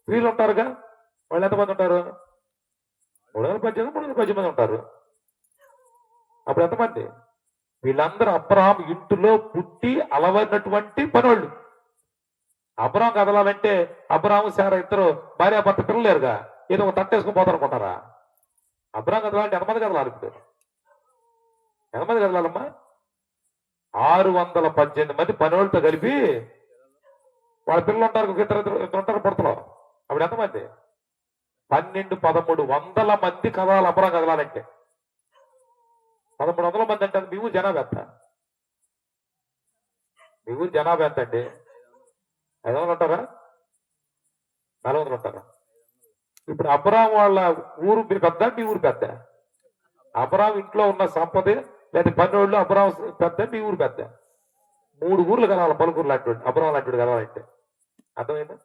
స్త్రీలు ఉంటారుగా, వాళ్ళు ఎంతమంది ఉంటారు? 318 మంది ఉంటారు. అప్పుడు ఎంతమంది? వీళ్ళందరూ అబ్రహాం ఇంటిలో పుట్టి అలవైనటువంటి పనులు. అబ్రహాం కదలాలంటే అబ్రహాం సారా ఇద్దరు భార్యాభర్త పిల్లలు లేరుగా, ఏదో ఒక తట్టేసుకుని పోతారు అనుకుంటారా? అబ్రహాం కదలాలంటే ఎంతమంది కదలాలి? ఇప్పుడు ఎంతమంది కదలాలమ్మా? 618 మంది పనులతో కలిపి వాళ్ళ పిల్లలు ఉంటారు, ఇద్దరు ఉంటారు పుడతలో. అప్పుడు ఎంతమంది? 12-13 వందల మంది కదలాలి అబ్రహాం కదలాలంటే. 1300 మంది అంటే మీ ఊరు జనాభా ఎంత? మీ ఊరు జనాభా ఎంత అండి? 500 ఉంటారా? 400 ఉంటారా? ఇప్పుడు అబ్రాం వాళ్ళ ఊరు మీరు పెద్ద, మీ ఊరు పెద్ద? అబ్రాం ఇంట్లో ఉన్న సంపద లేదా పన్నోళ్ళు అబ్రాం పెద్ద, మీ ఊరు పెద్ద? 3 ఊర్లు కలవాలి పలుకూరు లాంటి అబ్రాం లాంటి కలవాలంటే. అర్థమైందా?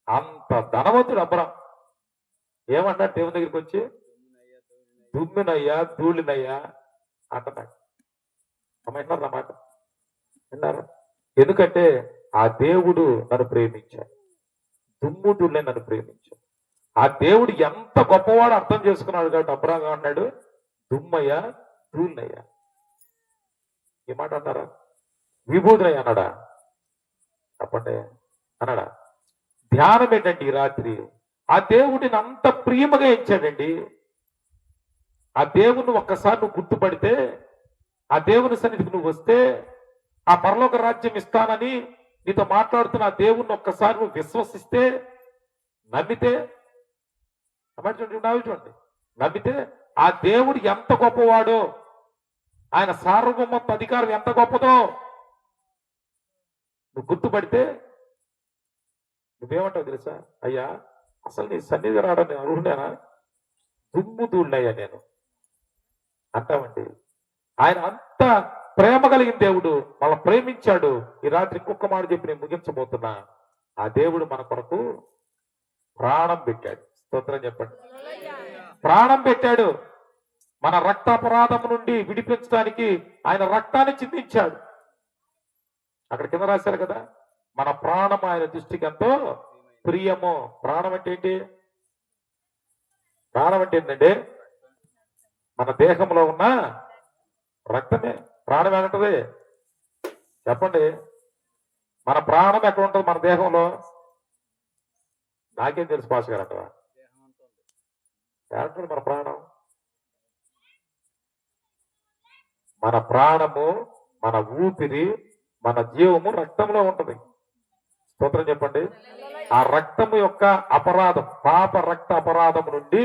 అంత ధనవంతుడు అబ్రాం. ఏమన్నాడు దేవుని దగ్గరికి వచ్చి? దుమ్మినయ్యా ధూళినయ్యా అంటున్నాడు. అమ్మాయిన్నారు అన్నమాట. విన్నారు? ఎందుకంటే ఆ దేవుడు నన్ను ప్రేమించాడు, దుమ్ముడులే నన్ను ప్రేమించాడు. ఆ దేవుడు ఎంత గొప్పవాడు అర్థం చేసుకున్నాడు కాబట్టి అబ్రాం అన్నాడు దుమ్మయ్యా ధూళినయ్యా. ఈ మాట అన్నారా? విభూతులయ్య అన్నాడా? చెప్పండి, అన్నాడా? ధ్యానం ఏంటండి ఈ రాత్రి? ఆ దేవుడిని అంత ప్రియముగా ఇచ్చాడండి. ఆ దేవుని ఒక్కసారి నువ్వు గుర్తుపడితే, ఆ దేవుని సన్నిధికి నువ్వు వస్తే, ఆ పరలోక రాజ్యం ఇస్తానని నీతో మాట్లాడుతున్న ఆ దేవుణ్ణి ఒక్కసారి నువ్వు విశ్వసిస్తే, నమ్మితే, చూడండి, నమ్మితే ఆ దేవుడు ఎంత గొప్పవాడో, ఆయన సార్వభౌమత్వ అధికారం ఎంత గొప్పదో నువ్వు గుర్తుపడితే నువ్వేమంటావు తెలుసా? అయ్యా అసలు నీ సన్నిధి రావడం నేను అర్హునేనా? దుమ్ము దూళ్ళయ్యా నేను అంటామండి. ఆయన అంత ప్రేమ కలిగిన దేవుడు మళ్ళీ ప్రేమించాడు. ఈ రాత్రి ఇంకొక మాట చెప్పి నేను ముగించబోతున్నా. ఆ దేవుడు మన కొరకు ప్రాణం పెట్టాడు. స్తోత్రం చెప్పండి. ప్రాణం పెట్టాడు. మన రక్తాపరాధం నుండి విడిపించడానికి ఆయన రక్తాన్ని చిందించాడు. అక్కడ కింద రాశారు కదా, మన ప్రాణం ఆయన దృష్టికి ఎంతో ప్రియము. ప్రాణం అంటే ఏంటి? ప్రాణం అంటే ఏంటంటే మన దేహంలో ఉన్న రక్తమే. ప్రాణం ఎక్కడుంటది చెప్పండి? మన ప్రాణం ఎక్కడ ఉంటుంది మన దేహంలో? నాకేం తెలుసు పాస్ గారు అంటారా? ఎక్కడుంటుంది మన ప్రాణం? మన ప్రాణము, మన ఊపిరి, మన జీవము రక్తంలో ఉంటది. స్తోత్రం చెప్పండి. ఆ రక్తము యొక్క అపరాధం, పాప రక్త అపరాధం నుండి,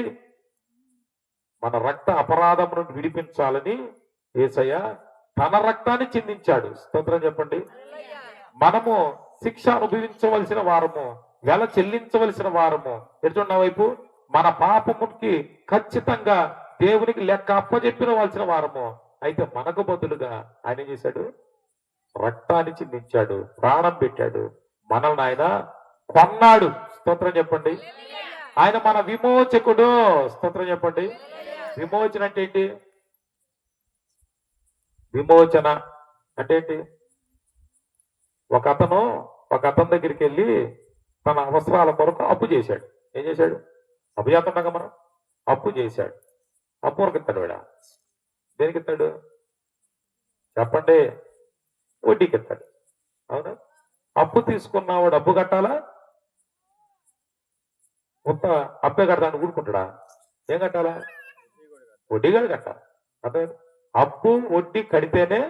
మన రక్త అపరాధం నుండి విడిపించాలని యేసయ్య తన రక్తాన్ని చిందించాడు. స్తోత్రం చెప్పండి. మనము శిక్ష అనుభవించవలసిన వారము, వెల చెల్లించవలసిన వారము. ఎదురున్న వైపు మన పాపముకి ఖచ్చితంగా దేవునికి లెక్క అప్పచెప్పినవలసిన వారము. అయితే మనకు బదులుగా ఆయన ఏం చేశాడు? రక్తాన్ని చిందించాడు, ప్రాణం పెట్టాడు. మనల్ని ఆయన కొన్నాడు. స్తోత్రం చెప్పండి. ఆయన మన విమోచకుడు. స్తోత్రం చెప్పండి. విమోచన అంటే ఏంటి? విమోచన అంటే ఏంటి? ఒక అతని దగ్గరికి వెళ్ళి తన అవసరాల కొరకు అప్పు చేశాడు. ఏం చేశాడు? అప్పు చేస్తుండగా మనం అప్పు చేశాడు. అప్పు వరకు ఇస్తాడు వీడ. దేనికి ఇస్తాడు చెప్పండి? వడ్డీకి ఇస్తాడు. అవునా? అప్పు తీసుకున్నవాడు అప్పు కట్టాలా? మొత్తం అప్పే కడతాను ఊరుకుంటాడా? ఏం కట్టాలా? వడ్డీ కూడా కట్టాలి. అదే అప్పు వడ్డీ కడితేనే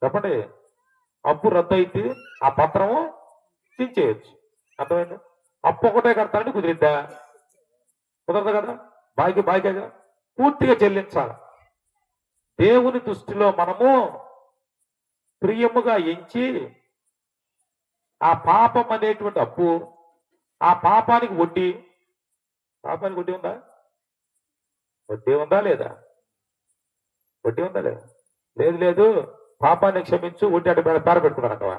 చెప్పండి అప్పు రద్దు అయితే ఆ పత్రము చించేయచ్చు. అర్థమైంది? అప్పు ఒకటే కడతానని కుదిరిద్దా? కుదరదు కదా. బాయిగా పూర్తిగా చెల్లించాలి. దేవుని దృష్టిలో మనము ప్రియముగా ఎంచి ఆ పాపం అనేటువంటి అప్పు, ఆ పాపానికి వడ్డీ ఉందా? వడ్డీ ఉందా లేదా? వడ్డీ ఉందా లేదా? లేదు. పాపాన్ని క్షమించు, వడ్డీ అటు పేర పెట్టుకున్నారు అక్కవా.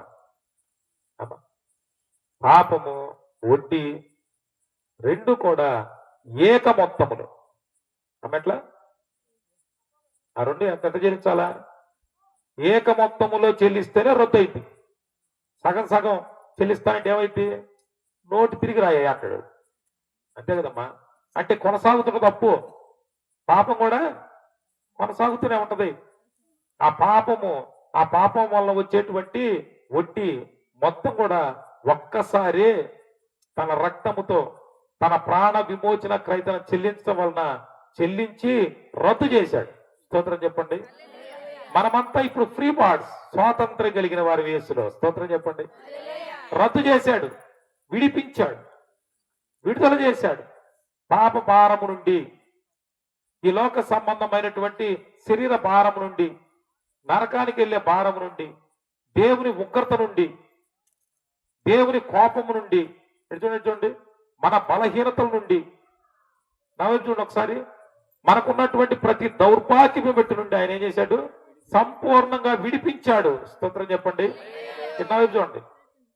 పాపము వడ్డీ రెండు కూడా ఏక మొత్తములు. అమ్మెట్లా ఆ రెండు ఎంత చెల్లించాలా? ఏక మొత్తములో చెల్లిస్తేనే రద్దు అయింది. సగం చెల్లిస్తానంటే ఏమైంది? నోటి తిరిగి రాయ్యా అంటాడు. అంతే కదమ్మా. అంటే కొనసాగుతున్నది అప్పు, పాపం కూడా కొనసాగుతూనే ఉంటది. ఆ పాపం వల్ల వచ్చేటువంటి వడ్డీ మొత్తం కూడా ఒక్కసారి తన రక్తముతో తన ప్రాణ విమోచన క్రైతన చెల్లించడం వలన చెల్లించి రద్దు చేశాడు. స్తోత్రం చెప్పండి. మనమంతా ఇప్పుడు ఫ్రీ బార్డ్స్, స్వాతంత్రం కలిగిన వారి యేసులో. స్తోత్రం చెప్పండి. రద్దు చేశాడు, విడిపించాడు, విడుదల చేశాడు. పాప భారము నుండి ఈ లోక సంబంధమైనటువంటి శరీర భారం నుండి, నరకానికి వెళ్ళే భారం నుండి, దేవుని ఉగ్రత నుండి, దేవుని కోపము నుండి, చూడండి మన బలహీనతల నుండి, చూడండి ఒకసారి, మనకున్నటువంటి ప్రతి దౌర్భాగ్యము పెట్టి నుండి ఆయన ఏం చేశాడు? సంపూర్ణంగా విడిపించాడు. స్తోత్రం చెప్పండి. చూడండి,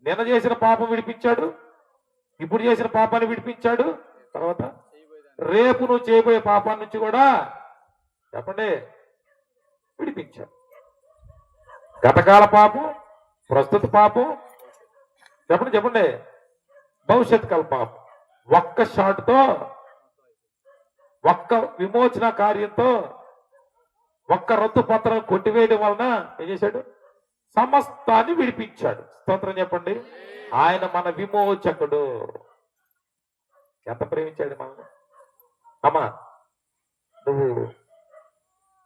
నిన్న చేసిన పాపం విడిపించాడు, ఇప్పుడు చేసిన పాపాన్ని విడిపించాడు, తర్వాత రేపు నువ్వు చేయబోయే పాపాన్ని నుంచి కూడా చెప్పండి విడిపించాడు. గతకాల పాపం, ప్రస్తుత పాపం, చెప్పండి భవిష్యత్ కాల పాపం ఒక్క షాట్తో, ఒక్క విమోచన కార్యంతో, ఒక్క రద్దు పత్రం కొట్టివేయడం వలన ఏం చేశాడు? సమస్తాన్ని విడిపించాడు. స్తోత్రం చెప్పండి. ఆయన మన విమోచకుడు. ఎంత ప్రేమించాడు మనల్ని. అమ్మా, నువ్వు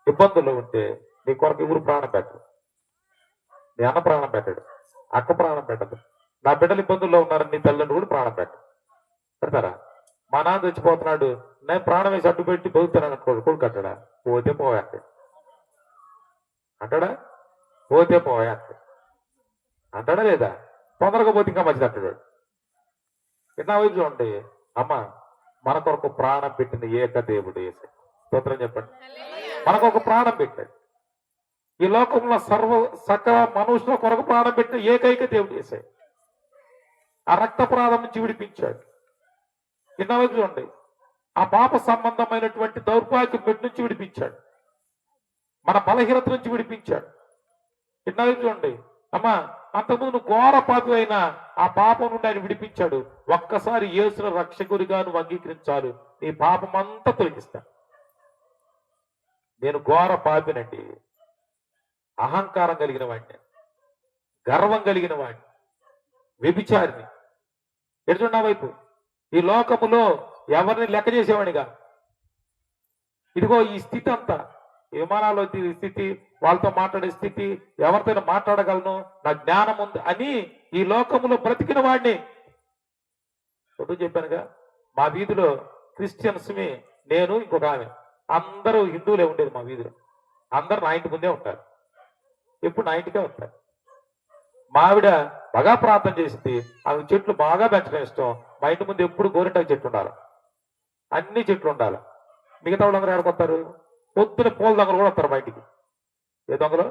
ఇబ్బందుల్లో ఉంటే నీ కొరకు ఎవరు ప్రాణం పెట్టడు. నీ అన్న ప్రాణం పెట్టాడు, అక్క ప్రాణం పెట్టదు. నా బిడ్డలు ఇబ్బందుల్లో ఉన్నారని నీ తల్లిదండ్రులు కూడా ప్రాణం పెట్టడు. పెడతారా? మా నాన్న చచ్చిపోతున్నాడు, నేను ప్రాణం వేసి అడ్డు పెట్టి బతుకుతానని కొడుకు కట్టాడా? పోతే పోయాక అంటాడా? పోతే పోయాక అంటాడా లేదా? తొందరగా పోతే ఇంకా మంచిది అంటాడు. నా వైపు చూడండి, అమ్మ మన కొరకు ప్రాణం పెట్టిన ఏక దేవుడు యేసు. స్తోత్రం చెప్పండి. మనకు ఒక ప్రాణం పెట్టాడు. ఈ లోకంలో సకల మనుషుల కొరకు ప్రాణం పెట్టిన ఏకైక దేవుడు యేసు. ఆ రక్తప్రాధం నుంచి విడిపించాడు. కింద వైపు చూడండి, ఆ పాప సంబంధమైనటువంటి దౌర్భాగ్యం పెట్టి నుంచి విడిపించాడు. మన బలహీనత నుంచి విడిపించాడు. కింద వైపు చూడండి, అమ్మా అంతకుముందు నువ్వు ఘోర పాపి అయినా ఆ పాపం నుండి ఆయన విడిపించాడు. ఒక్కసారి యేసును రక్షకుడిగా నువ్వు అంగీకరించాలి, నీ పాపం అంతా తొలగిస్తా. నేను ఘోర పాపినండి, అహంకారం కలిగిన వాడిని, గర్వం కలిగిన వాడిని, వ్యభిచారిని. ఎడుచున్న వైపు ఈ లోకములో ఎవరిని లెక్క చేసేవాడిగా. ఇదిగో ఈ స్థితి అంతా, విమానాల్లో స్థితి, వాళ్ళతో మాట్లాడే స్థితి, ఎవరితో మాట్లాడగలను, నా జ్ఞానం ఉంది అని ఈ లోకములో బ్రతికిన వాడిని. చదువు చెప్పానుగా, మా వీధిలో క్రిస్టియన్స్మి, నేను ఇంకొక ఆమె, అందరూ హిందువులే ఉండేది మా వీధిలో. అందరూ నా ఇంటి ముందే ఉంటారు, ఎప్పుడు నా ఇంటికే ఉంటారు. మా ఆవిడ బాగా ప్రార్థన చేసింది, ఆమె చెట్లు బాగా పెంచడం ఇష్టం. మా ఇంటి ముందు ఎప్పుడు గోరింటాకు చెట్లు ఉండాలి, అన్ని చెట్లు ఉండాలి. మిగతా వాళ్ళందరూ ఎక్కడికొస్తారు? పొద్దున పూల దొంగలు కూడా వస్తారు మా ఇంటికి. ఏ దొంగలు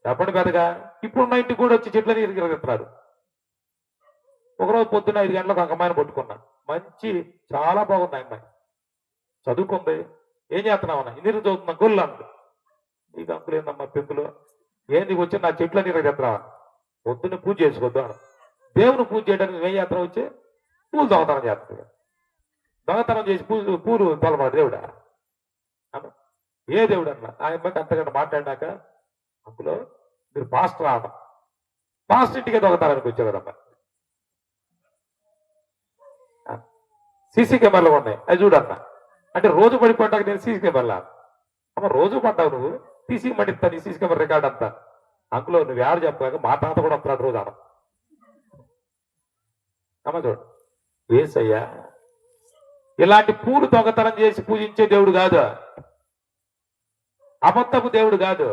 చెప్పండి పెద్దగా. ఇప్పుడు మా ఇంటికి కూడా వచ్చి చెట్లని ఇరుగుతున్నారు. ఒకరోజు పొద్దున్న 5 గంటలకు ఒక అమ్మాయిని పట్టుకున్నా, మంచి చాలా బాగుంది అమ్మాయి, చదువుకుంది. ఏం చేస్తున్నామన్నా? ఇన్ని చదువుతున్నా గొల్లు అంటు. నీకు అంకులు ఏందమ్మా పెంకులు, ఏంది వచ్చి నా చెట్లని ఇరుగుతున్నావా? పొద్దున్న పూజ చేసుకోవద్దు అన్న. దేవుని పూజ చేయడానికి ఏం చేస్తున్నావు? వచ్చి పూలు దొంగతనం చేస్తుంది. దొంగతనం చేసి పూలు తొలమాడు దేవుడా అన్న. ఏ దేవుడు అన్న? ఆ అమ్మాయికి అంతకంటే మాట్లాడినాక, అందులో మీరు పాస్టర్ ఆడడం, పాస్టర్ ఇంటికే దొంగతనానికి వచ్చేవారమ్మా. సీసీ కెమెరాలు ఉన్నాయి, అది చూడన్నా. అంటే రోజు పడిపోయాక నేను సీసీ కెమెరా అమ్మ, రోజు పడ్డావు నువ్వు, తీసి మడిస్తాను ఈ సీసీ కెమెరా రికార్డ్ అంతా. అందులో నువ్వు ఎవరు చెప్పాక మా తాత కూడా వస్తున్నాడు రోజు ఆడ. అమ్మ చూడు, ఏసయ్యా ఇలాంటి పూలు దొంగతనం చేసి పూజించే దేవుడు కాదు, అబద్ధపు దేవుడు కాదు.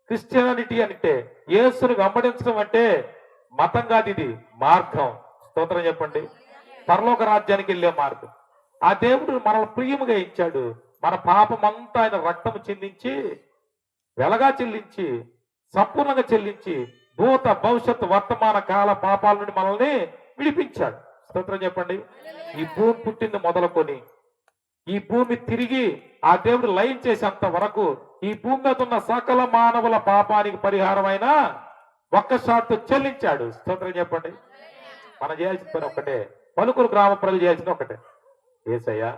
క్రిస్టియానిటీ అంటే, యేసుని వెంబడించడం అంటే మతం కాదు, ఇది మార్గం. స్తోత్రం చెప్పండి. పరలోక రాజ్యానికి వెళ్ళే మార్గం. ఆ దేవుడు మనల్ని ప్రియముగా ఇచ్చాడు. మన పాపం అంతా ఆయన రక్తము చెల్లించి, వెలగా చెల్లించి, సంపూర్ణంగా చెల్లించి, భూత భవిష్యత్తు వర్తమాన కాల పాపాల నుండి మనల్ని విడిపించాడు. స్తోత్రం చెప్పండి. ఈ భూమి పుట్టింది మొదలుకొని ఈ భూమి తిరిగి ఆ దేవుడు లయం చేసేంత వరకు ఈ భూమి మీద ఉన్న సకల మానవుల పాపానికి పరిహారమైన ఒక్క షాట్తో చెల్లించాడు. స్తోత్రం చెప్పండి. మనం చేయాల్సిన పని ఒక్కటే, పలుకురు గ్రామ ప్రజలు చేయాల్సిన ఒకటే, యేసయ్యా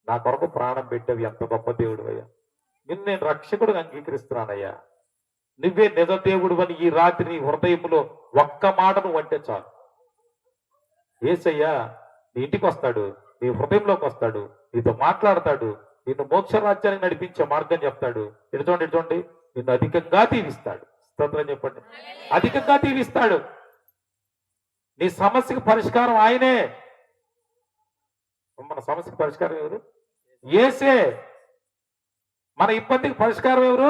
నా కొరకు ప్రాణం పెట్టేవి, ఎంత గొప్ప దేవుడు అయ్యా, నిన్ను నేను రక్షకుడు అంగీకరిస్తున్నానయ్యా, నువ్వే నిజ దేవుడు అని ఈ రాత్రి నీ హృదయంలో ఒక్క మాట నువ్వు అంటే చాలు. యేసయ్యా నీ ఇంటికి వస్తాడు, నీ హృదయంలోకి వస్తాడు, నీతో మాట్లాడతాడు, నిన్ను మోక్ష రాజ్యానికి నడిపించే మార్గం చెప్తాడు. ఇడుచోండి నిన్ను అధికంగా దీవిస్తాడు. స్తోత్రం చెప్పండి. అధికంగా దీవిస్తాడు. నీ సమస్యకు పరిష్కారం ఆయనే. మన సమస్యకు పరిష్కారం ఎవరు? ఏసే మన ఇబ్బందికి పరిష్కారం ఎవరు?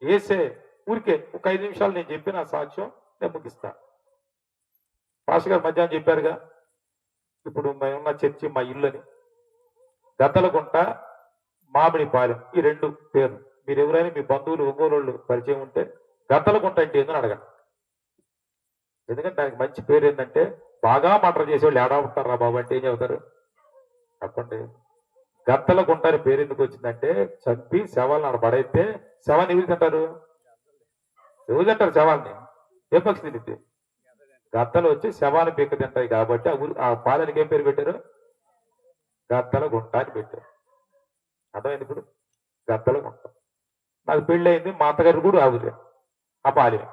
ఏసే. ఊరికే ఒక 5 నిమిషాలు నేను చెప్పిన సాక్ష్యం నేను ముగిస్తా. పాస్టర్ గారు మధ్యాహ్నం చెప్పారుగా, ఇప్పుడు మేమున్న చర్చి మా ఇల్లుని, గద్దలగుంట, మామిడిపాలెం, ఈ 2 పేర్లు. మీరు ఎవరైనా మీ బంధువులు ఒంగోలు పరిచయం ఉంటే గద్దలగుంట అంటే ఏందని అడగండి. ఎందుకంటే దానికి మంచి పేరు ఏంటంటే, బాగా మటర్ చేసేవాళ్ళు ఏడా ఉంటారా బాబు అంటే ఏం చెబుతారు చెప్పండి. గద్దలగుంట అని పేరు ఎందుకు వచ్చిందంటే, చంపి శవాలను ఆడ పడైతే శవాన్ని ఎవరు తింటారు? ఎవరు తింటారు శవాన్ని? ఏ పక్షి తింటుంది? గద్దలు వచ్చి శవాన్ని పీక తింటాయి కాబట్టి ఆ పాలనికి ఏం పేరు పెట్టారు? గద్దలగుంట అని పెట్టారు. అర్థమైంది ఇప్పుడు? గద్దలగుంట. నాకు పెళ్ళి అయింది, మా అత్తగారు కూడా ఆగులే ఆ పాలెం.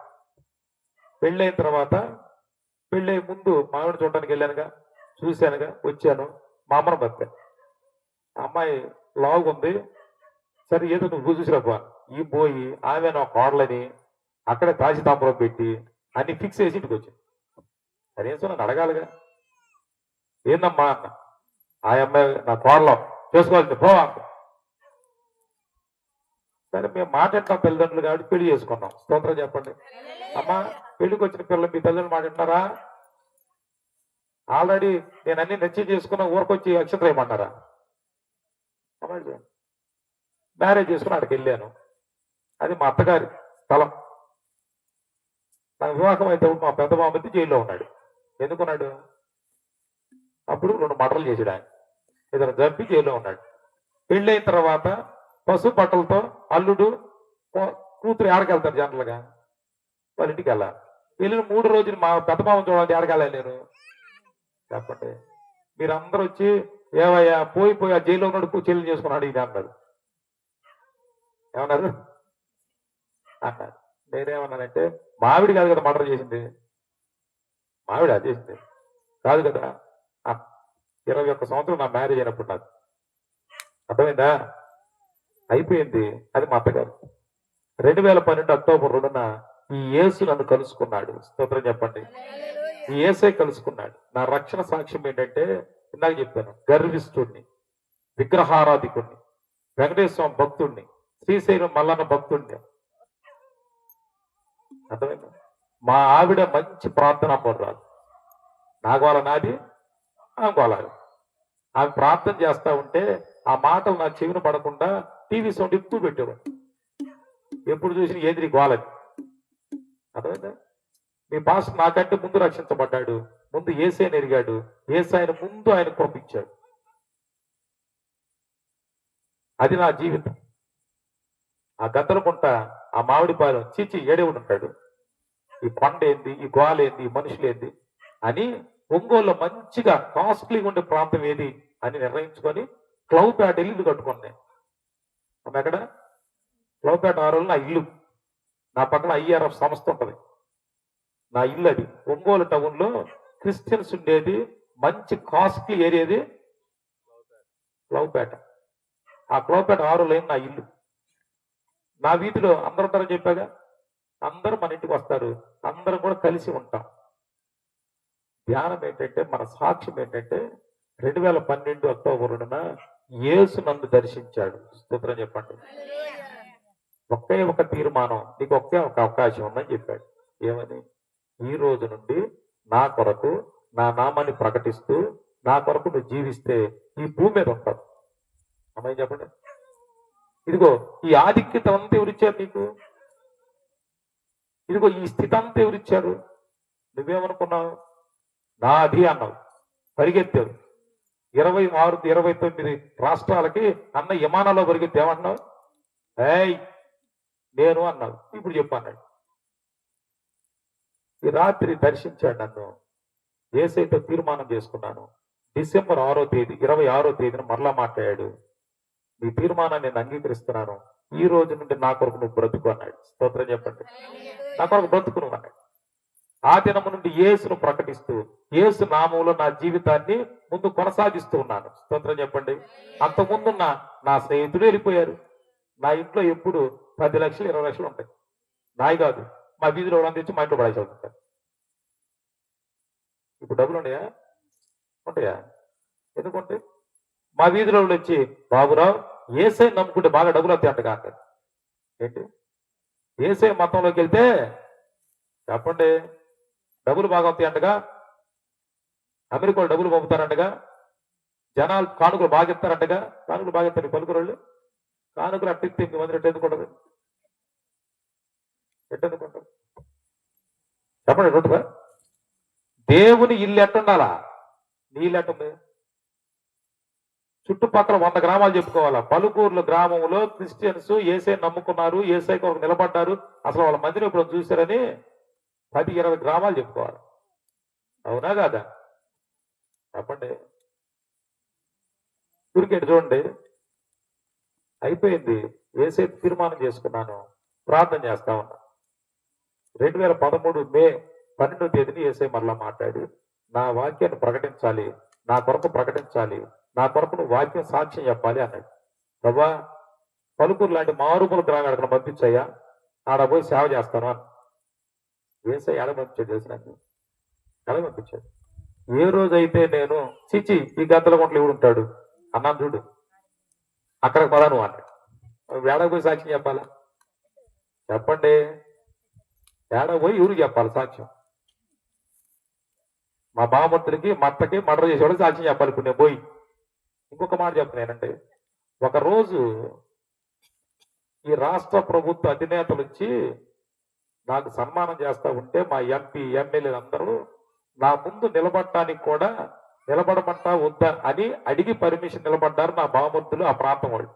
పెళ్ళైన తర్వాత పెళ్ళి ముందు మామిడి చూడటానికి వెళ్ళానుగా, చూశానుగా, వచ్చాను. మా అమ్మను బతికాను. అమ్మాయి లాగు ఉంది, సరే ఏదో నువ్వు చూసిరాపా ఈ పోయి ఆమె నా కోడలని అక్కడే తాజితాంబరం పెట్టి అన్ని ఫిక్స్ చేసి ఇంటికి వచ్చింది. కనీసం నన్ను అడగాలిగా. ఏందమ్మా అన్న, ఆ అమ్మాయి నా కోడలో చేసుకోవాల్సింది పో అంట. సరే మేము మాట్లాడతాం తల్లిదండ్రులు కాబట్టి పెళ్లి చేసుకున్నాం. స్తోత్రం చెప్పండి. అమ్మా పెళ్లికి వచ్చిన పిల్లలు మీ తల్లిదండ్రులు మాట్లాడినారా? ఆల్రెడీ నేను అన్ని నిశ్చయం చేసుకున్న ఊరికొచ్చి అక్షంతలు ఏమన్నారా? మ్యారేజ్ చేసుకుని అక్కడికి వెళ్ళాను. అది మా అత్తగారి స్థలం. నాకు వివాహం అయితే మా పెద్ద బాబు జైల్లో ఉన్నాడు. ఎందుకున్నాడు? అప్పుడు 2 మటలు చేసాడు ఆయన. ఇద్దరు చంపి జైల్లో ఉన్నాడు. పెళ్ళైన తర్వాత పసుపు బట్టలతో అల్లుడు కూతురు ఆడకెళ్తారు జనరల్గా, వాళ్ళ ఇంటికి వెళ్ళాలి. వెళ్ళిన 3 రోజులు మా పెద్ద బాబు చూడాలి, ఆడకెళ్ళాలి నేను చెప్పండి. మీరందరూ వచ్చి ఏవయ్యా పోయి ఆ జైల్లో ఉన్నాడు చెల్లి చేసుకున్నాడు ఇది అన్నారు. ఏమన్నారు అన్నారు. నేనేమన్నానంటే, మావిడి కాదు కదా మర్డర్ చేసింది, మావిడ చేసింది కాదు కదా. 21 సంవత్సరం నా మ్యారేజ్ అయినప్పుడు నాకు అర్థమైందా? అయిపోయింది. అది మా అత్తగారు. 2012 అక్టోబర్ 2న ఈ యేసు నన్ను కలుసుకున్నాడు. స్తోత్రం చెప్పండి. ఈ యేసే కలుసుకున్నాడు. నా రక్షణ సాక్ష్యం ఏంటంటే, ఇందాక చెప్పాను, గర్విష్ఠుడిని, విగ్రహారాధికుడిని, వెంకటేశ్వర భక్తుడిని, శ్రీశైలం మల్లన్న భక్తుడిని. అర్థమైందా? మా ఆవిడ మంచి ప్రార్థన పడురాదు. నా గోల నాది, ఆ గోలాలి. ఆమె ప్రార్థన చేస్తా ఉంటే ఆ మాటలు నా చెవిన పడకుండా టీవీ సౌండ్ ఎక్కువ పెట్టేవాడు. ఎప్పుడు చూసిన ఏదిరి గోలని. అర్థమైందా? మీ పాస్టర్ నాకంటే ముందు రక్షించబడ్డాడు, ముందు యేసయ్యను ఎరిగాడు, యేసయ్యను ముందు ఆయన పంపించాడు. అది నా జీవితం. ఆ గద్దలకుంట, ఆ మామిడిపాలెం, చీచి ఏడేవుడు ఉంటాడు, ఈ కొండ ఏంది, ఈ గోల ఏంది, ఈ మనుషులు ఏంది అని ఒంగోలులో మంచిగా కాస్ట్లీగా ఉండే ప్రాంతం ఏది అని నిర్ణయించుకొని క్లౌపేట ఇల్లు కట్టుకున్నాను. ఆమె ఎక్కడ? క్లౌపేట 6 నా ఇల్లు. నా పక్కన IRF సంస్థ ఉంటుంది. నా ఇల్లు అది. ఒంగోలు టౌన్ లో క్రిస్టియన్స్ ఉండేది మంచి కాస్ట్లీ ఏరియాది క్లౌపేట. ఆ క్లౌపేట 6 లైన్ నా ఇల్లు. నా వీధిలో అందరూ ఉంటారని చెప్పాగా, అందరూ మన ఇంటికి వస్తారు, అందరం కూడా కలిసి ఉంటాం. ధ్యానం ఏంటంటే, మన సాక్ష్యం ఏంటంటే, 2012 అక్టోబర్ 2న యేసు నన్ను దర్శించాడు. స్తోత్రం చెప్పండి. ఒకే ఒక తీర్మానం, నీకు ఒకే ఒక అవకాశం ఉందని చెప్పాడు. ఏమని? ఈ రోజు నుండి నా కొరకు, నా నామాన్ని ప్రకటిస్తూ నా కొరకు నువ్వు జీవిస్తే ఈ భూమి మీద ఉంటావు. అమ్మాయి చెప్పండి. ఇదిగో ఈ ఆధిక్యత అంతా ఎవరిచ్చారు నీకు? ఇదిగో ఈ స్థితి అంతా ఎవరిచ్చారు? నువ్వేమనుకున్నావు? నాది అన్నావు, పరిగెత్తావు. 26, 29 రాష్ట్రాలకి అన్న విమానాల్లో పరిగెత్తి ఏమన్నావు? ఏయ్ నేను అన్నావు. ఇప్పుడు చెప్పు అన్నాడు. ఈ రాత్రి దర్శించాడు నన్ను. యేసయ్యతో తీర్మానం చేసుకున్నాను. డిసెంబర్ 6వ తేదీ 26వ తేదీన మరలా మాట్లాడాడు. నీ తీర్మానాన్ని నేను అంగీకరిస్తున్నాను. ఈ రోజు నుండి నా కొరకు నువ్వు బ్రతుకు అన్నాడు. స్తోత్రం చెప్పండి. నా కొరకు బ్రతుకు నువ్వు అన్నాడు. ఆ దినము నుండి యేసును ప్రకటిస్తూ యేసు నామంలో నా జీవితాన్ని ముందు కొనసాగిస్తూ ఉన్నాను. స్తోత్రం చెప్పండి. అంతకుముందు నా స్నేహితుడు వెళ్ళిపోయారు. నా ఇంట్లో ఎప్పుడు 10 లక్షలు 20 లక్షలు ఉంటాయి. నాయి కాదు, మా వీధిలో వాళ్ళని తెచ్చి మా ఇంట్లో పడేసి అవుతుంటారు. ఇప్పుడు డబ్బులు ఉన్నాయా? ఉంటాయా? ఎందుకుంటే మా వీధిలో వాళ్ళు వచ్చి బాబురావు ఏసై నమ్ముకుంటే బాగా డబ్బులు వస్తాయంటగా అంటారు. ఏంటి ఏసై మతంలోకి వెళ్తే చెప్పండి డబ్బులు బాగా వస్తాయంటగా, అమెరికాలో డబ్బులు పంపుతారంటగా, జనాలు కానుకలు బాగా ఇస్తారంటగా. కానుకలు బాగా ఇస్తారు పలుకురోళ్ళు. కానుకలు అట్టిస్తే ఇంక మంది ఎట్టెందుకుంటారు, ఎట్టెందుకుంటారు చెప్పండి. రోడ్డుగా దేవుని ఇల్లు ఎట్టుండాలా, నీ ఇల్లు ఎట్టుంది? చుట్టుపక్కల 100 గ్రామాలు చెప్పుకోవాలా. పలుకూరులో గ్రామంలో క్రిస్టియన్స్ ఏసై నమ్ముకున్నారు, ఏసై కొరకు నిలబడ్డారు, అసలు వాళ్ళ మందిని ఇప్పుడు చూశారని 10-20 గ్రామాలు చెప్పుకోవాలి. అవునా కాదా చెప్పండి. ఊరికేంటి చూడండి, అయిపోయింది. ఏసై తీర్మానం చేసుకున్నాను, ప్రార్థన చేస్తా ఉన్నా. 2013 మే 12వ తేదీని ఏసై మరలా మాట్లాడి నా వాక్యాన్ని ప్రకటించాలి, నా కొరకు ప్రకటించాలి, నా కొరకు నువ్వు వాక్యం సాక్ష్యం చెప్పాలి అన్నాడు. ప్రభా పలుకూరు లాంటి మారుమూల గ్రామాలకు పంపించయ్యా, ఆడ పోయి సేవ చేస్తాను అని. ఏసై ఎలా పంపించాడు చేసినాను, ఎలా పంపించాడు. ఏ రోజైతే నేను చిచి ఈ గంటల గుంటలు ఎవడు ఉంటాడు అన్నాను చూడు, అక్కడికి పదా నువ్వు అన్నాడు. వేడకు పోయి సాక్ష్యం చెప్పాలా చెప్పండి, ఏడా పోయి ఎవరికి చెప్పాలి సాక్ష్యం? మా బామర్తులకి మత్తకి మర్డర్ చేసేవాళ్ళకి సాక్ష్యం చెప్పాలి. ఇప్పుడు నేను పోయి ఇంకొక మాట చెప్తున్నానంటే, ఒకరోజు ఈ రాష్ట్ర ప్రభుత్వ అధినేతలు వచ్చి నాకు సన్మానం చేస్తా ఉంటే మా ఎంపీ ఎమ్మెల్యేలు అందరూ నా ముందు నిలబడటానికి కూడా నిలబడమంటా వద్దా అని అడిగి పర్మిషన్ నిలబడ్డారు నా బామర్తులు, ఆ ప్రాంతం వాళ్ళు.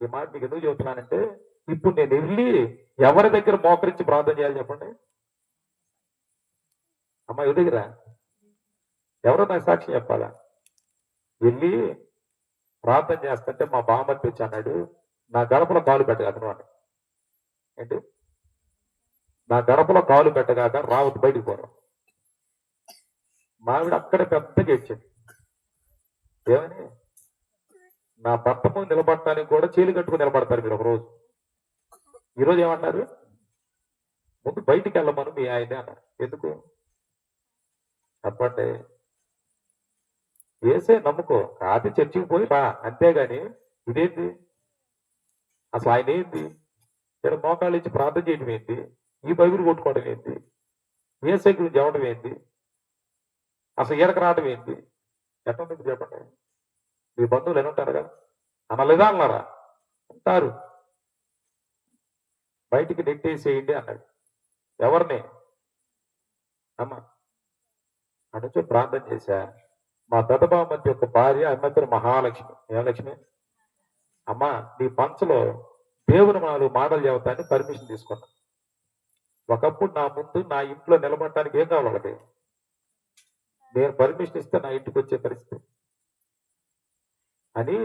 ఈ మాట మీకు ఎందుకు చెబుతున్నానంటే, ఇప్పుడు నేను వెళ్ళి ఎవరి దగ్గర మోకరించి ప్రార్థన చేయాలి చెప్పండి? అమ్మ ఎవరి దగ్గర ఎవరో నాకు సాక్షి చెప్పాలా? వెళ్ళి ప్రార్థన చేస్తుంటే మా బామర్తి వచ్చి అన్నాడు, నా గడపలో కాలు పెట్టగాకను అని. ఏంటి నా గడపలో కాలు పెట్టగాక రావద్దు, బయటికి పోరాం. మావిడ అక్కడే పెద్దగా ఇచ్చింది. ఏమని? నా భర్త ముందు నిలబడటానికి కూడా చీలు కట్టుకుని నిలబడతారు మీరు ఒకరోజు. ఈరోజు ఏమన్నారు? ముందు బయటికి వెళ్ళమను మీ ఆయనే అన్నారు. ఎందుకు చెప్పండి? ఏసే నమ్ముకో, కాదు చర్చికి పోయి బా, అంతేగాని ఇదేంటి అసలు? ఆయన ఏంటి? ఇక్కడ మోకాళ్ళు ఇచ్చి ప్రార్థన చేయడం ఏంటి? ఈ బైబిల్ కొట్టుకోవడం ఏంటి? ఏసై గురించి చెప్పడం ఏంటి? అసలు ఈడకు రావడం ఏంటి? ఎట్లా మీకు చెప్పండి. మీ బంధువులు ఎలా ఉంటారు కదా, అనలేదా అన్నారా? అంటారు. బయటికి నెట్టేసేయండి అన్నాడు. ఎవరిని? అమ్మ అనుచు ప్రార్థన చేశా. మా పెద్దబామతి యొక్క భార్య, అమ్మ పేరు మహాలక్ష్మి. ఏమలక్ష్మి? అమ్మ నీ పంచలో దేవుని 4 మాటలు చెబుతాన్ని పర్మిషన్ తీసుకున్నా. ఒకప్పుడు నా ముందు నా ఇంట్లో నిలబడటానికి ఏం కావాలి వాళ్ళకి? నేను పర్మిషన్ ఇస్తే నా ఇంటికి వచ్చే పరిస్థితి అని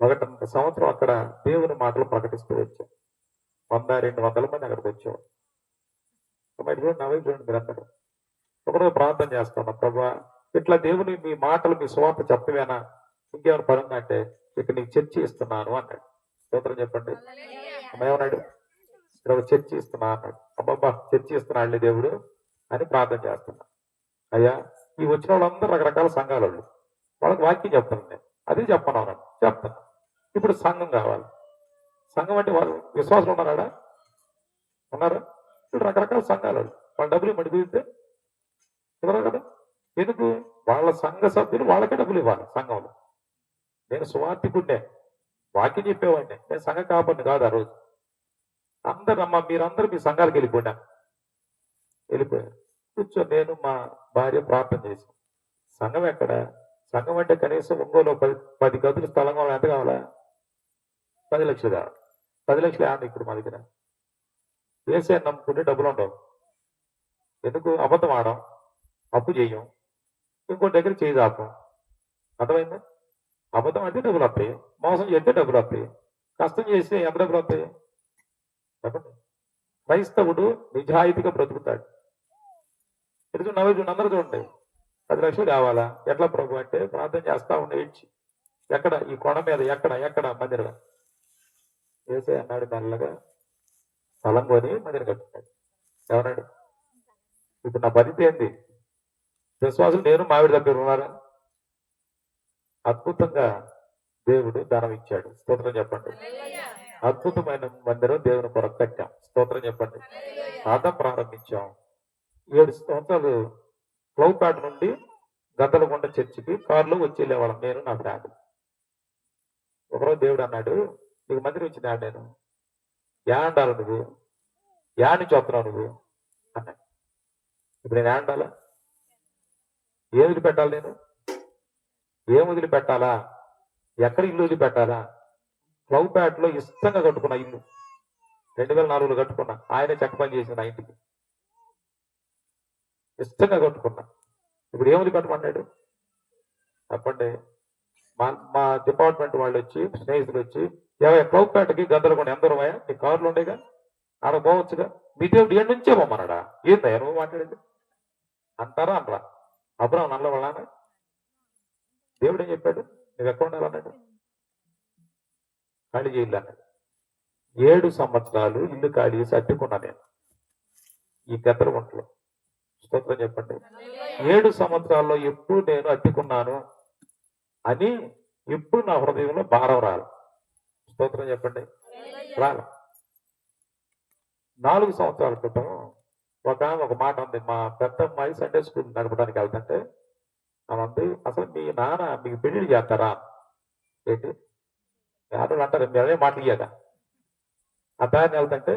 1.5 సంవత్సరం అక్కడ దేవుని మాటలు ప్రకటిస్తూ వచ్చాం. 100-200 మంది అక్కడికి వచ్చాం. నా వైపు చూడండి మీరందరూ. ఒకరోజు ప్రార్థన చేస్తాను, ప్రభా ఇట్లా దేవుని మీ మాటలు మీ స్వార్థ చెప్పవేనా, ఇంకేమైనా పని ఉందంటే ఇక్కడ నీకు చర్చి ఇస్తున్నాను అన్నాడు. స్తోత్రం చెప్పండి. ఏమన్నాడు? ఇక్కడ ఒక చర్చి ఇస్తున్నా అన్నాడు. అబ్బాబ్బా చర్చి ఇస్తున్నాడులే దేవుడు అని ప్రార్థన చేస్తున్నా. అయ్యా ఈ వచ్చిన వాళ్ళందరూ రకరకాల సంఘాల వాళ్ళు, వాళ్ళకి వాక్యం చెప్తాను నేను, అది చెప్పను అన్నాడు. చెప్తాను. ఇప్పుడు సంఘం కావాలి. సంఘం అంటే వాళ్ళు విశ్వాసం ఉన్నారా? ఉన్నారా? ఇప్పుడు రకరకాల సంఘాలు వాళ్ళ డబ్బులు మడిపోయితే ఇవ్వరు కదా. ఎందుకు? వాళ్ళ సంఘ సభ్యులు వాళ్ళకే డబ్బులు ఇవ్వాలి సంఘంలో. నేను సువార్థికుడినే, వాక్యం చెప్పేవాడిని, నేను సంఘ కాపరిని కాదు. ఆ రోజు అందరమ్మా మీరందరూ మీ సంఘాలకు వెళ్ళిపోయినా వెళ్ళిపోయారు. కూర్చొని నేను మా భార్య ప్రార్థన చేసి, సంఘం ఎక్కడ? సంఘం అంటే కనీసం ఒంగోలు 10 గదుల స్థలం కావాలి. ఎంత కావాలా? 10 లక్షలు కావాలి. 10 లక్షలు ఆడ ఇప్పుడు మా దగ్గర. ఏసీ నమ్ముకుంటే డబ్బులు ఉండవు. ఎందుకు? అబద్ధం ఆడం, అప్పు చేయం, ఇంకో దగ్గర చేయి దాపం. అర్థమైందా? అబద్ధం అంటే డబ్బులు వస్తాయి, మోసం చేస్తే డబ్బులు వస్తాయి, కష్టం చేస్తే ఎంత డబ్బులు వస్తాయి చెప్పండి? క్రైస్తవుడు నిజాయితీగా బ్రతుకుతాడు. ఎందుకు నవ్వు చూడండి, అందరూ చూడండి. 10 లక్షలు కావాలా? ఎట్లా ప్రభు అంటే ప్రార్థన చేస్తా ఉండే ఇచ్చి, ఎక్కడ? ఈ కొండ మీద, ఎక్కడ మందిరం. వేసే అన్నాడు, మెల్లగా స్థలం కొని మందిరం కట్టున్నాడు. ఎవరాడు? ఇప్పుడు నా పరిస్థితి ఏంది? విశ్వాసులు నేను మావిడి దగ్గర ఉన్నారా? అద్భుతంగా దేవుడు ధనం ఇచ్చాడు. స్తోత్రం చెప్పండి. అద్భుతమైన మందిరం దేవుని కొరకు కట్టాం. స్తోత్రం చెప్పండి. ప్రార్థన ప్రారంభించాం. 7 సంవత్సరాలు క్లౌపేట నుండి గద్దలకొండ చర్చికి కారులో వచ్చి వెళ్ళేవాళ్ళం, నేను నా ఫ్యామిలీ. ఒకరోజు దేవుడు అన్నాడు, నీకు మందిరం ఇచ్చిన నేను యాండాలి, నువ్వు యాని చూస్తున్నావు నువ్వు అన్నాడు. ఇప్పుడు నేను యాండాలా? ఏం వదిలిపెట్టాలి? నేను ఏం వదిలిపెట్టాలా? ఎక్కడ ఇల్లు వదిలిపెట్టాలా? క్లౌపేటలో ఇష్టంగా కట్టుకున్నా ఇల్లు, 2004లో కట్టుకున్నా. ఆయనే చెక్క పని చేసిన నా ఇంటికి ఇష్టంగా కట్టుకున్నా. ఇప్పుడు ఏం వదిలిపెట్టమన్నాడు చెప్పండి. మా డిపార్ట్మెంట్ వాళ్ళు వచ్చి, స్నేహితులు వచ్చి, క్లౌపేటకి గద్దలకొండ ఎంత దూరమయ్యా, నీ కారులో ఉండేగా, ఆడ పోవచ్చుగా, మీ దేవుడు ఏడు నుంచే పోమన్నాడా? ఏందయ్యా నువ్వు మాట్లాడేది అంటారా అనరా? అబ్రాహం నల్ల వాళ్ళనా? దేవుడు ఏం చెప్పాడు? నువ్వు ఎక్కడ ఉండాలన్నాడు? ఖాళీ చేయాలి అన్నాడు. 7 సంవత్సరాలు ఇల్లు ఖాళీ చేసి అట్టుకున్నా నేను ఈ గద్దలకొండలో. స్తోత్రం చెప్పండి. 7 సంవత్సరాల్లో ఎప్పుడు నేను అట్టుకున్నాను అని ఎప్పుడు నా హృదయంలో భారం రాలి. స్తోత్రం చెప్పండి. రాలి. 4 సంవత్సరాల క్రితం ఒక మాట ఉంది. మా పెద్ద అమ్మాయి సండే స్కూల్ నడపడానికి వెళ్తుంటే అమంది, అసలు మీ నాన్న మీకు పెళ్లి చేస్తారా? ఏంటి ఆటలు అంటారు, మేమే మాట్లాడాక ఆ దాన్ని వెళ్తుంటే,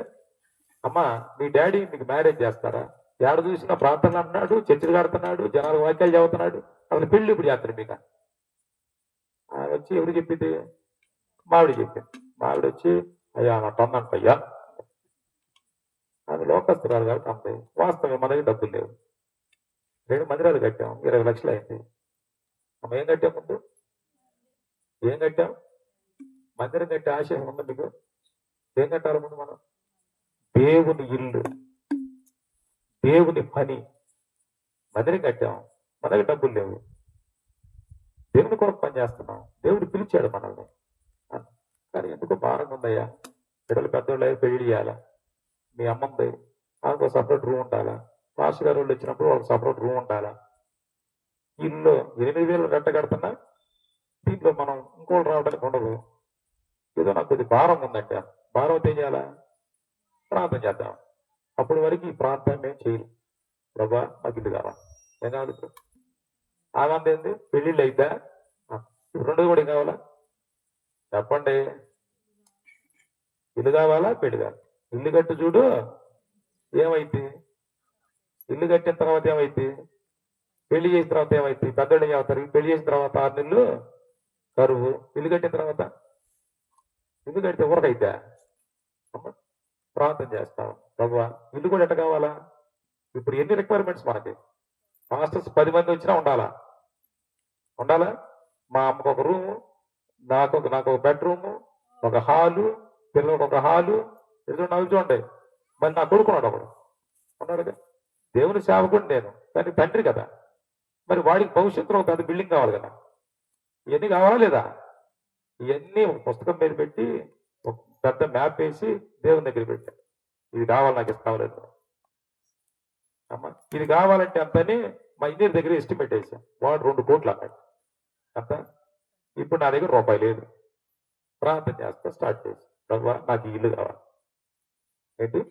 అమ్మ మీ డాడీ మీకు మ్యారేజ్ చేస్తారా? ఏడ చూసినా ప్రార్థనలు అంటున్నాడు, చర్చలు కడుతున్నాడు, జనాలు వాక్యాలు చదువుతున్నాడు, అసలు పెళ్లి ఇప్పుడు చేస్తాడు మీకు వచ్చి ఎవరు చెప్పింది? మావిడి చెప్పింది. మావిడి వచ్చి, అయ్యా నా తొందంటయ్యా, ఆమె లోకస్తురాలు కాబట్టి అంతే. వాస్తవం మన దగ్గర డబ్బులు లేవు. 2 మందిరాలు కట్టాం, 20 లక్షలు అయింది. మనం ఏం కట్టాం? ముందు ఏం కట్టాం? మందిరం కట్టే ఆశయం ఉందా మీకు? ఏం కట్టాలి ముందు మనం? దేవుని ఇల్లు, దేవుని పని. మందిరం కట్టాం, మన దగ్గర డబ్బులు లేవు, దేవుని కొరకు పని చేస్తున్నాం. దేవుడు పిలిచాడు మనల్ని, కానీ ఎందుకో భారం ఉందయ్యా. బిడ్డలు పెద్దోళ్ళు పెళ్లి చేయాలా, మీ అమ్మంది ఆమెకు సపరేట్ రూమ్ ఉండాలా, మాస్టర్ గారు వాళ్ళు వచ్చినప్పుడు వాళ్ళకి సపరేట్ రూమ్ ఉండాలా. ఇల్లు 8,000 గంట కడుతున్నా, దీంట్లో మనం ఇంకోళ్ళు రావడానికి ఉండదు. ఏదో నాకు కొద్ది భారం ఉందంటే, భారం ఏం చేయాలా? ప్రార్థన చేద్దాం. అప్పటి వరకు ఈ ప్రార్థన మేము చేయలేం. ప్రభా నాకు ఇల్లు కావాలి. ఏం కావాలి ఇప్పుడు? ఆనందం ఏంది? పెళ్ళిళ్ళు అయిద్దా? ఇప్పుడు 2 కూడా ఏం కావాలా చెప్పండి? ఇల్లు కావాలా, పెళ్లి కావాలి? ఇల్లు కట్టు చూడు ఏమైంది? ఇల్లు కట్టిన తర్వాత ఏమైంది? పెళ్లి చేసిన తర్వాత ఏమైంది? పెద్దోళ్ళు ఏం అవుతారు? పెళ్లి చేసిన తర్వాత 6 నెలలు కరువు. ఇల్లు కట్టిన తర్వాత ఇల్లు కడితే ఊరకైద్దా? ప్రార్థన చేస్తాం. ప్రభువా ఇల్లు కూడా ఎట్ట కావాలా? ఇప్పుడు ఎన్ని రిక్వైర్మెంట్స్ మనకి? మాస్టర్స్ 10 మంది వచ్చినా ఉండాలా? మా అమ్మకు ఒక రూము, నాకు ఒక బెడ్రూము, ఒక హాలు, పిల్లలకు ఒక హాలు, ఎదురు చూడండి. మరి నా కొడుకున్నాడు ఒకడు ఉన్నాడుగా, దేవుని సేవకుడు నేను, కానీ తండ్రి కదా. మరి వాడికి భవిష్యత్తులో ఒక పెద్ద బిల్డింగ్ కావాలి కదా. ఇవన్నీ కావాలా లేదా? ఇవన్నీ ఒక పుస్తకం మీద పెట్టి ఒక పెద్ద మ్యాప్ వేసి దేవుని దగ్గర పెట్టాను. ఇది కావాలి, నాకు ఇస్తాం లేదు అమ్మ, ఇది కావాలంటే అంతని మా ఇంజనీర్ దగ్గర ఎస్టిమేట్ వేసాం. వాడు 2 కోట్లు అన్నాడు అంత. ఇప్పుడు నా దగ్గర రూపాయి లేదు. ప్రార్థన చేస్తా స్టార్ట్ చేసి, ప్రభువా నాకు ఇల్లు కావాలి. ఏంటి?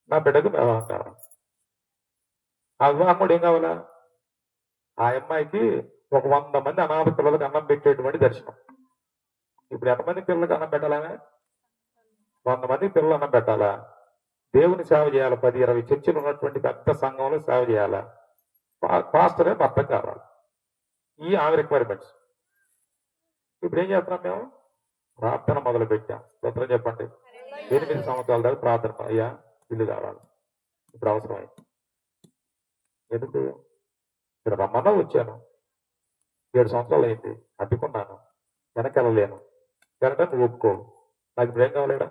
నా బిడ్డకు వివాహం కావాలి. ఆ వివాహం కూడా ఏం కావాలా? ఆ అమ్మాయికి ఒక 100 మంది అనాథ పిల్లలకు అన్నం పెట్టేటువంటి దర్శనం. ఇప్పుడు ఎంతమంది పిల్లలకు అన్నం పెట్టాలా? 100 మంది పిల్లలు అన్నం పెట్టాలా? దేవుని సేవ చేయాలి. 10-20 చర్చిలు ఉన్నటువంటి పెద్ద సంఘంలో సేవ చేయాలా? పాస్టరే అర్థం కావాలి. ఈ ఆమె రిక్వైర్మెంట్స్. ఇప్పుడు ఏం చేస్తున్నాం మేము? ప్రార్థన మొదలు పెట్టాం. స్తోత్రం చెప్పండి. 8 సంవత్సరాల దాకా ప్రార్థన. అయ్యా ఇల్లు కావాలి, ఇప్పుడు అవసరమైంది. ఎందుకు? ఇక్కడ రమ్మన్నా వచ్చాను, 7 సంవత్సరాలు అయింది, అడ్డుకున్నాను, వెనకెళ్ళలేను, వెనక నువ్వు ఒప్పుకోవు. నాకు ఇప్పుడు ఏం కావాలేడా?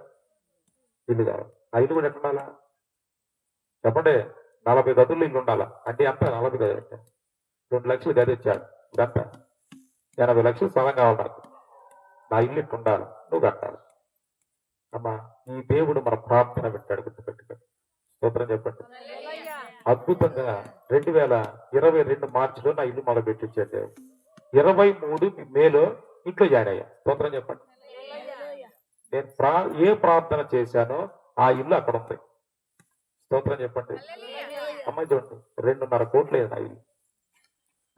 ఇల్లు కావాలి. ఆ ఇల్లు కూడా ఎట్లుండాలా చెప్పండి? 40 గదుల్లో ఇల్లు ఉండాలా? అంటే ఎంత? 40 గదులు అంటే 2 లక్షలు గది ఇచ్చాడు. ఇదంతా 80 లక్షలు స్థలం కావాలి నాకు. నా ఇల్లు ఇట్టు ఉండాలి, నువ్వు కట్టాలి. అమ్మా ఈ దేవుడు మన ప్రార్థన పెట్టాడు, గుర్తుపెట్టుకోండి. స్తోత్రం చెప్పండి. అద్భుతంగా 2022 మార్చిలో నా ఇల్లు మొదలు పెట్టించాడు దేవుడు. 23 మేలో ఇంట్లో జాయిన్ అయ్యా. స్తోత్రం చెప్పండి. నేను ఏ ప్రార్థన చేశానో ఆ ఇల్లు అక్కడ ఉంది. స్తోత్రం చెప్పండి. అమ్మాయి చూడండి, 2.5 కోట్లు లేదు నా ఇల్లు.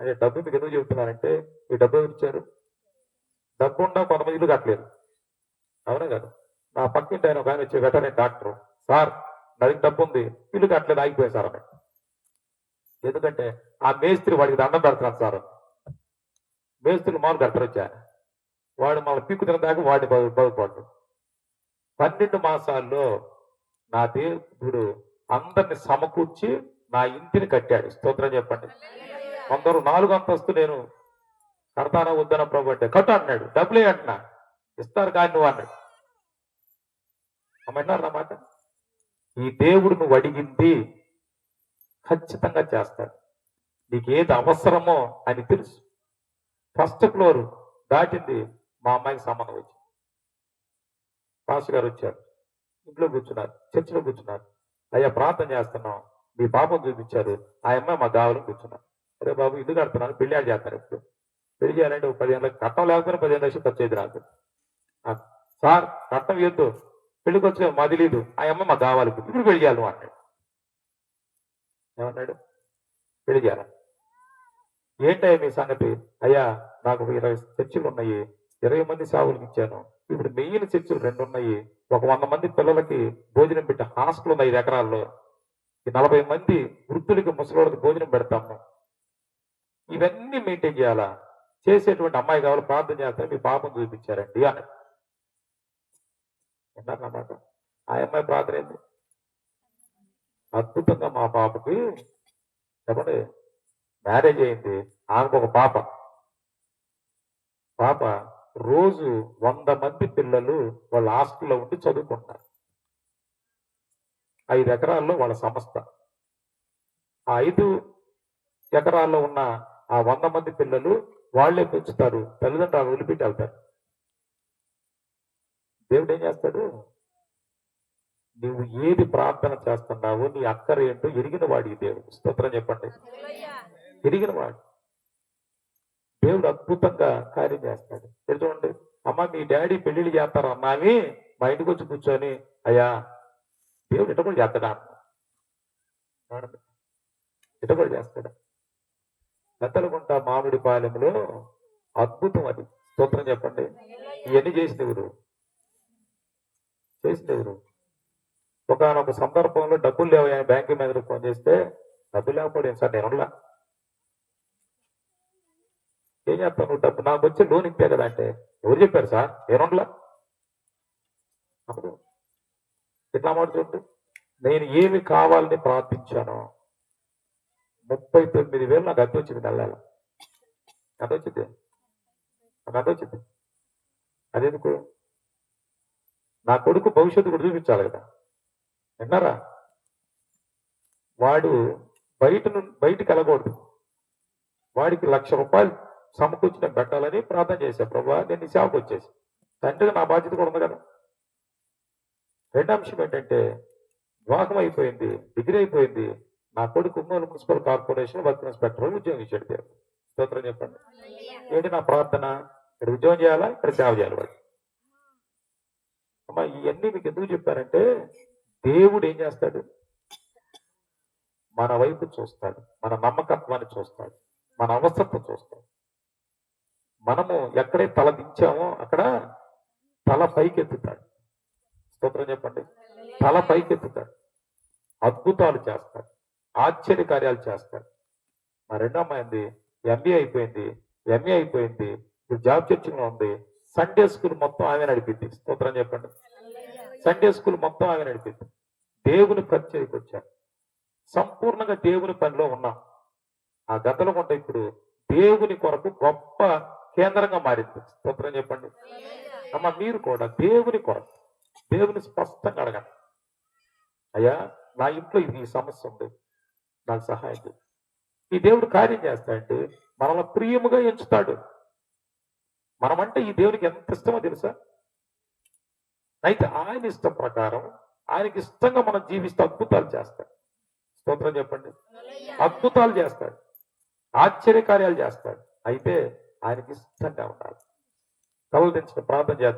అంటే డబ్బు మీకు ఎందుకు చెబుతున్నానంటే, ఈ డబ్బు ఎవరు ఇచ్చారు? డబ్బు ఉన్నా కొంతమంది ఇల్లు కట్టలేదు. అవునా కదా? నా పక్కింటి ఆయన ఒక ఆయన వచ్చే వెటర్నరీ డాక్టర్, సార్ నాకు డబ్బు ఉంది, ఇల్లు కట్టలేదు, ఆగిపోయాయి సార్ అన్నాడు. ఎందుకంటే ఆ మేస్త్రి వాడికి దండం పెడుతున్నాను సార్. మేస్త్రులు మామూలు కడతారు వచ్చా, వాడు మళ్ళీ పీక్కు తినదాకా వాడి బాగుపడ్డు. 12 మాసాల్లో నా దేవుడు అందరిని సమకూర్చి నా ఇంటిని కట్టాడు. స్తోత్రం చెప్పండి. కొందరు 4 అంతస్తు నేను కడతానా వద్దన ప్రభు అంటే కట్టు అన్నాడు. డబ్బులే అంటున్నా, ఇస్తారు కానీ నువ్వు అన్నాడు. అమ్మన్నారు అన్నమాట. ఈ దేవుడు నువ్వు అడిగింది ఖచ్చితంగా చేస్తాడు. నీకు ఏది అవసరమో అని తెలుసు. ఫస్ట్ ఫ్లోర్ దాటింది, మా అమ్మాయికి సంబంధం వచ్చింది. పాస్టర్ గారు వచ్చారు, ఇంట్లో కూర్చున్నారు, చర్చిలో కూర్చున్నారు. అయ్యా ప్రార్థన చేస్తున్నాం, మీ పాపం చూపించారు, ఆ అమ్మాయి మా గావలో కూర్చున్నారు. అరే బాబు ఇల్లు కడుతున్నాను, పెళ్లి ఆడు చేస్తారు. ఇప్పుడు పెళ్లి చేయాలంటే 15 లక్షలు కట్టం లేకపోతే 15 లక్షలు ఖర్చు అయింది నాకు. సార్ కట్టం ఇవ్వద్దు, పెళ్లికి వచ్చే మాది లేదు, ఆ అమ్మాయి మాకు కావాలి, ఇప్పుడు పెళ్లి చేయాలి అన్నాడు. ఏమన్నాడు? పెళ్లి చేయాలి. ఏంటయ్యా మీ సంగతి? అయ్యా నాకు 20 చర్చిలు ఉన్నాయి, 20 మంది సేవలకు ఇచ్చాను. ఇప్పుడు మెయిన్ చర్చిలు 2 ఉన్నాయి, ఒక 100 మంది పిల్లలకి భోజనం పెట్టే హాస్టల్ ఉంది 5 ఎకరాల్లో, ఈ 40 మంది వృద్ధులకి ముసలికి భోజనం పెడతాము. ఇవన్నీ మెయింటైన్ చేయాలా? చేసేటువంటి అమ్మాయి కావాలి, ప్రార్థన చేస్తాను, మీ పాపం చూపించారండి అని అన్నమాట. ఆ అమ్మాయి ప్రార్థన ఏంది? అద్భుతంగా మా పాపకి చెప్పండి మ్యారేజ్ అయింది. ఆమెకు ఒక పాప రోజు 100 మంది పిల్లలు వాళ్ళ హాస్టల్లో ఉండి చదువుకుంటారు. 5 ఎకరాల్లో వాళ్ళ సంస్థ. ఆ 5 ఎకరాల్లో ఉన్న ఆ 100 మంది పిల్లలు వాళ్లే పెంచుతారు, తల్లిదండ్రులు వదిలిపెట్టి వెళ్తారు. దేవుడు ఏం చేస్తాడు? నువ్వు ఏది ప్రార్థన చేస్తున్నావో నీ అక్కర ఏంటో ఎరిగిన వాడి దేవుడు. స్తోత్రం చెప్పండి. ఎరిగిన వాడు దేవుడు అద్భుతంగా కార్యం చేస్తాడు. చూడండి, అమ్మ మీ డాడీ పెళ్లిళ్ళు చేస్తారు అన్నావి, మా ఇంటికి వచ్చి కూర్చొని అయ్యా దేవుడు ఇట కూడా చేస్తాడా? ఇట కూడా చేస్తాడా? పెద్దలకుంట మామిడి పాలెంలో అద్భుతం అది. స్తోత్రం చెప్పండి. ఇవన్నీ చేసినవురు ఒకనొక సందర్భంలో డబ్బులు లేవు, బ్యాంకు మేనేజర్ ఫోన్ చేస్తే డబ్బులు లేకపోవడం సార్ నేనులా ఏం చేస్తాను, నువ్వు డబ్బు నాకు వచ్చి లోన్ ఇప్పే కదా అంటే, ఎవరు చెప్పారు సార్ నేనులా అప్పుడు ఎట్లా మాట చూడండి. నేను ఏమి కావాలని ప్రార్థించాను, 39,000 నాకు అద్దె వచ్చింది. నెల ఎంత వచ్చింది? నాకు అద్దె వచ్చింది. అదెందుకు? నా కొడుకు భవిష్యత్తు కూడా చూపించాలి కదా. విన్నారా? వాడు బయటికి వెళ్ళకూడదు, వాడికి 1,00,000 రూపాయలు సమకూర్చిన పెట్టాలని ప్రార్థన చేశాను. ప్రభా నేను ఈ సేవకు వచ్చేసి తండ్రిగా నా బాధ్యత కూడా ఉంది కదా. రెండో అంశం ఏంటంటే, వివాహం అయిపోయింది, డిగ్రీ అయిపోయింది, నా కొడుకు Ongole municipal corporation work inspector ఉద్యోగం ఇచ్చాడు దేవుడు. స్తోత్రం చెప్పండి. ఏంటి నా ప్రార్థన? ఇక్కడ ఉద్యోగం చేయాలా, ఇక్కడ సేవ చేయాలి వాడు. అమ్మా ఇవన్నీ మీకు ఎందుకు చెప్పారంటే, దేవుడు ఏం చేస్తాడు? మన వైపు చూస్తాడు, మన నమ్మకత్వాన్ని చూస్తాడు, మన అవసరత చూస్తాడు. మనము ఎక్కడైతే తల దించామో అక్కడ తల పైకెత్తుతాడు. స్తోత్రం చెప్పండి. తల పైకెత్తుతాడు, అద్భుతాలు చేస్తాడు, ఆశ్చర్య కార్యాలు చేస్తాడు. మా రెండో అమ్మాయింది ఎంఏ అయిపోయింది, ఇప్పుడు జాబ్ చర్చింగ్లో ఉంది. సండే స్కూల్ మొత్తం ఆమె నడిపింది. స్తోత్రం చెప్పండి. సండే స్కూల్ మొత్తం ఆమె నడిపింది. దేవుని పరిచయకు వచ్చాను, సంపూర్ణంగా దేవుని పనిలో ఉన్నాం. ఆ గతలో కొంత ఇప్పుడు దేవుని కొరకు గొప్ప కేంద్రంగా మారింది. స్తోత్రం చెప్పండి. అమ్మ మీరు కూడా దేవుని కొరకు దేవుని స్పష్టంగా అడగండి. అయ్యా నా ఇంట్లో ఇది సమస్య ఉంది, నాకు సహాయం. ఈ దేవుడు కార్యం చేస్తాడంటే మనల్ని ప్రియముగా ఎంచుతాడు. మనమంటే ఈ దేవునికి ఎంత ఇష్టమో తెలుసా? అయితే ఆయన ఇష్టం ప్రకారం ఆయనకి ఇష్టంగా మనం జీవిస్తే అద్భుతాలు చేస్తాడు. స్తోత్రం చెప్పండి. అద్భుతాలు చేస్తాడు, ఆశ్చర్యకార్యాలు చేస్తాడు. అయితే ఆయనకి ఇష్టంగా ఉండాలి. కళ్ళు తెచ్చిన ప్రార్థన చేద్దాం.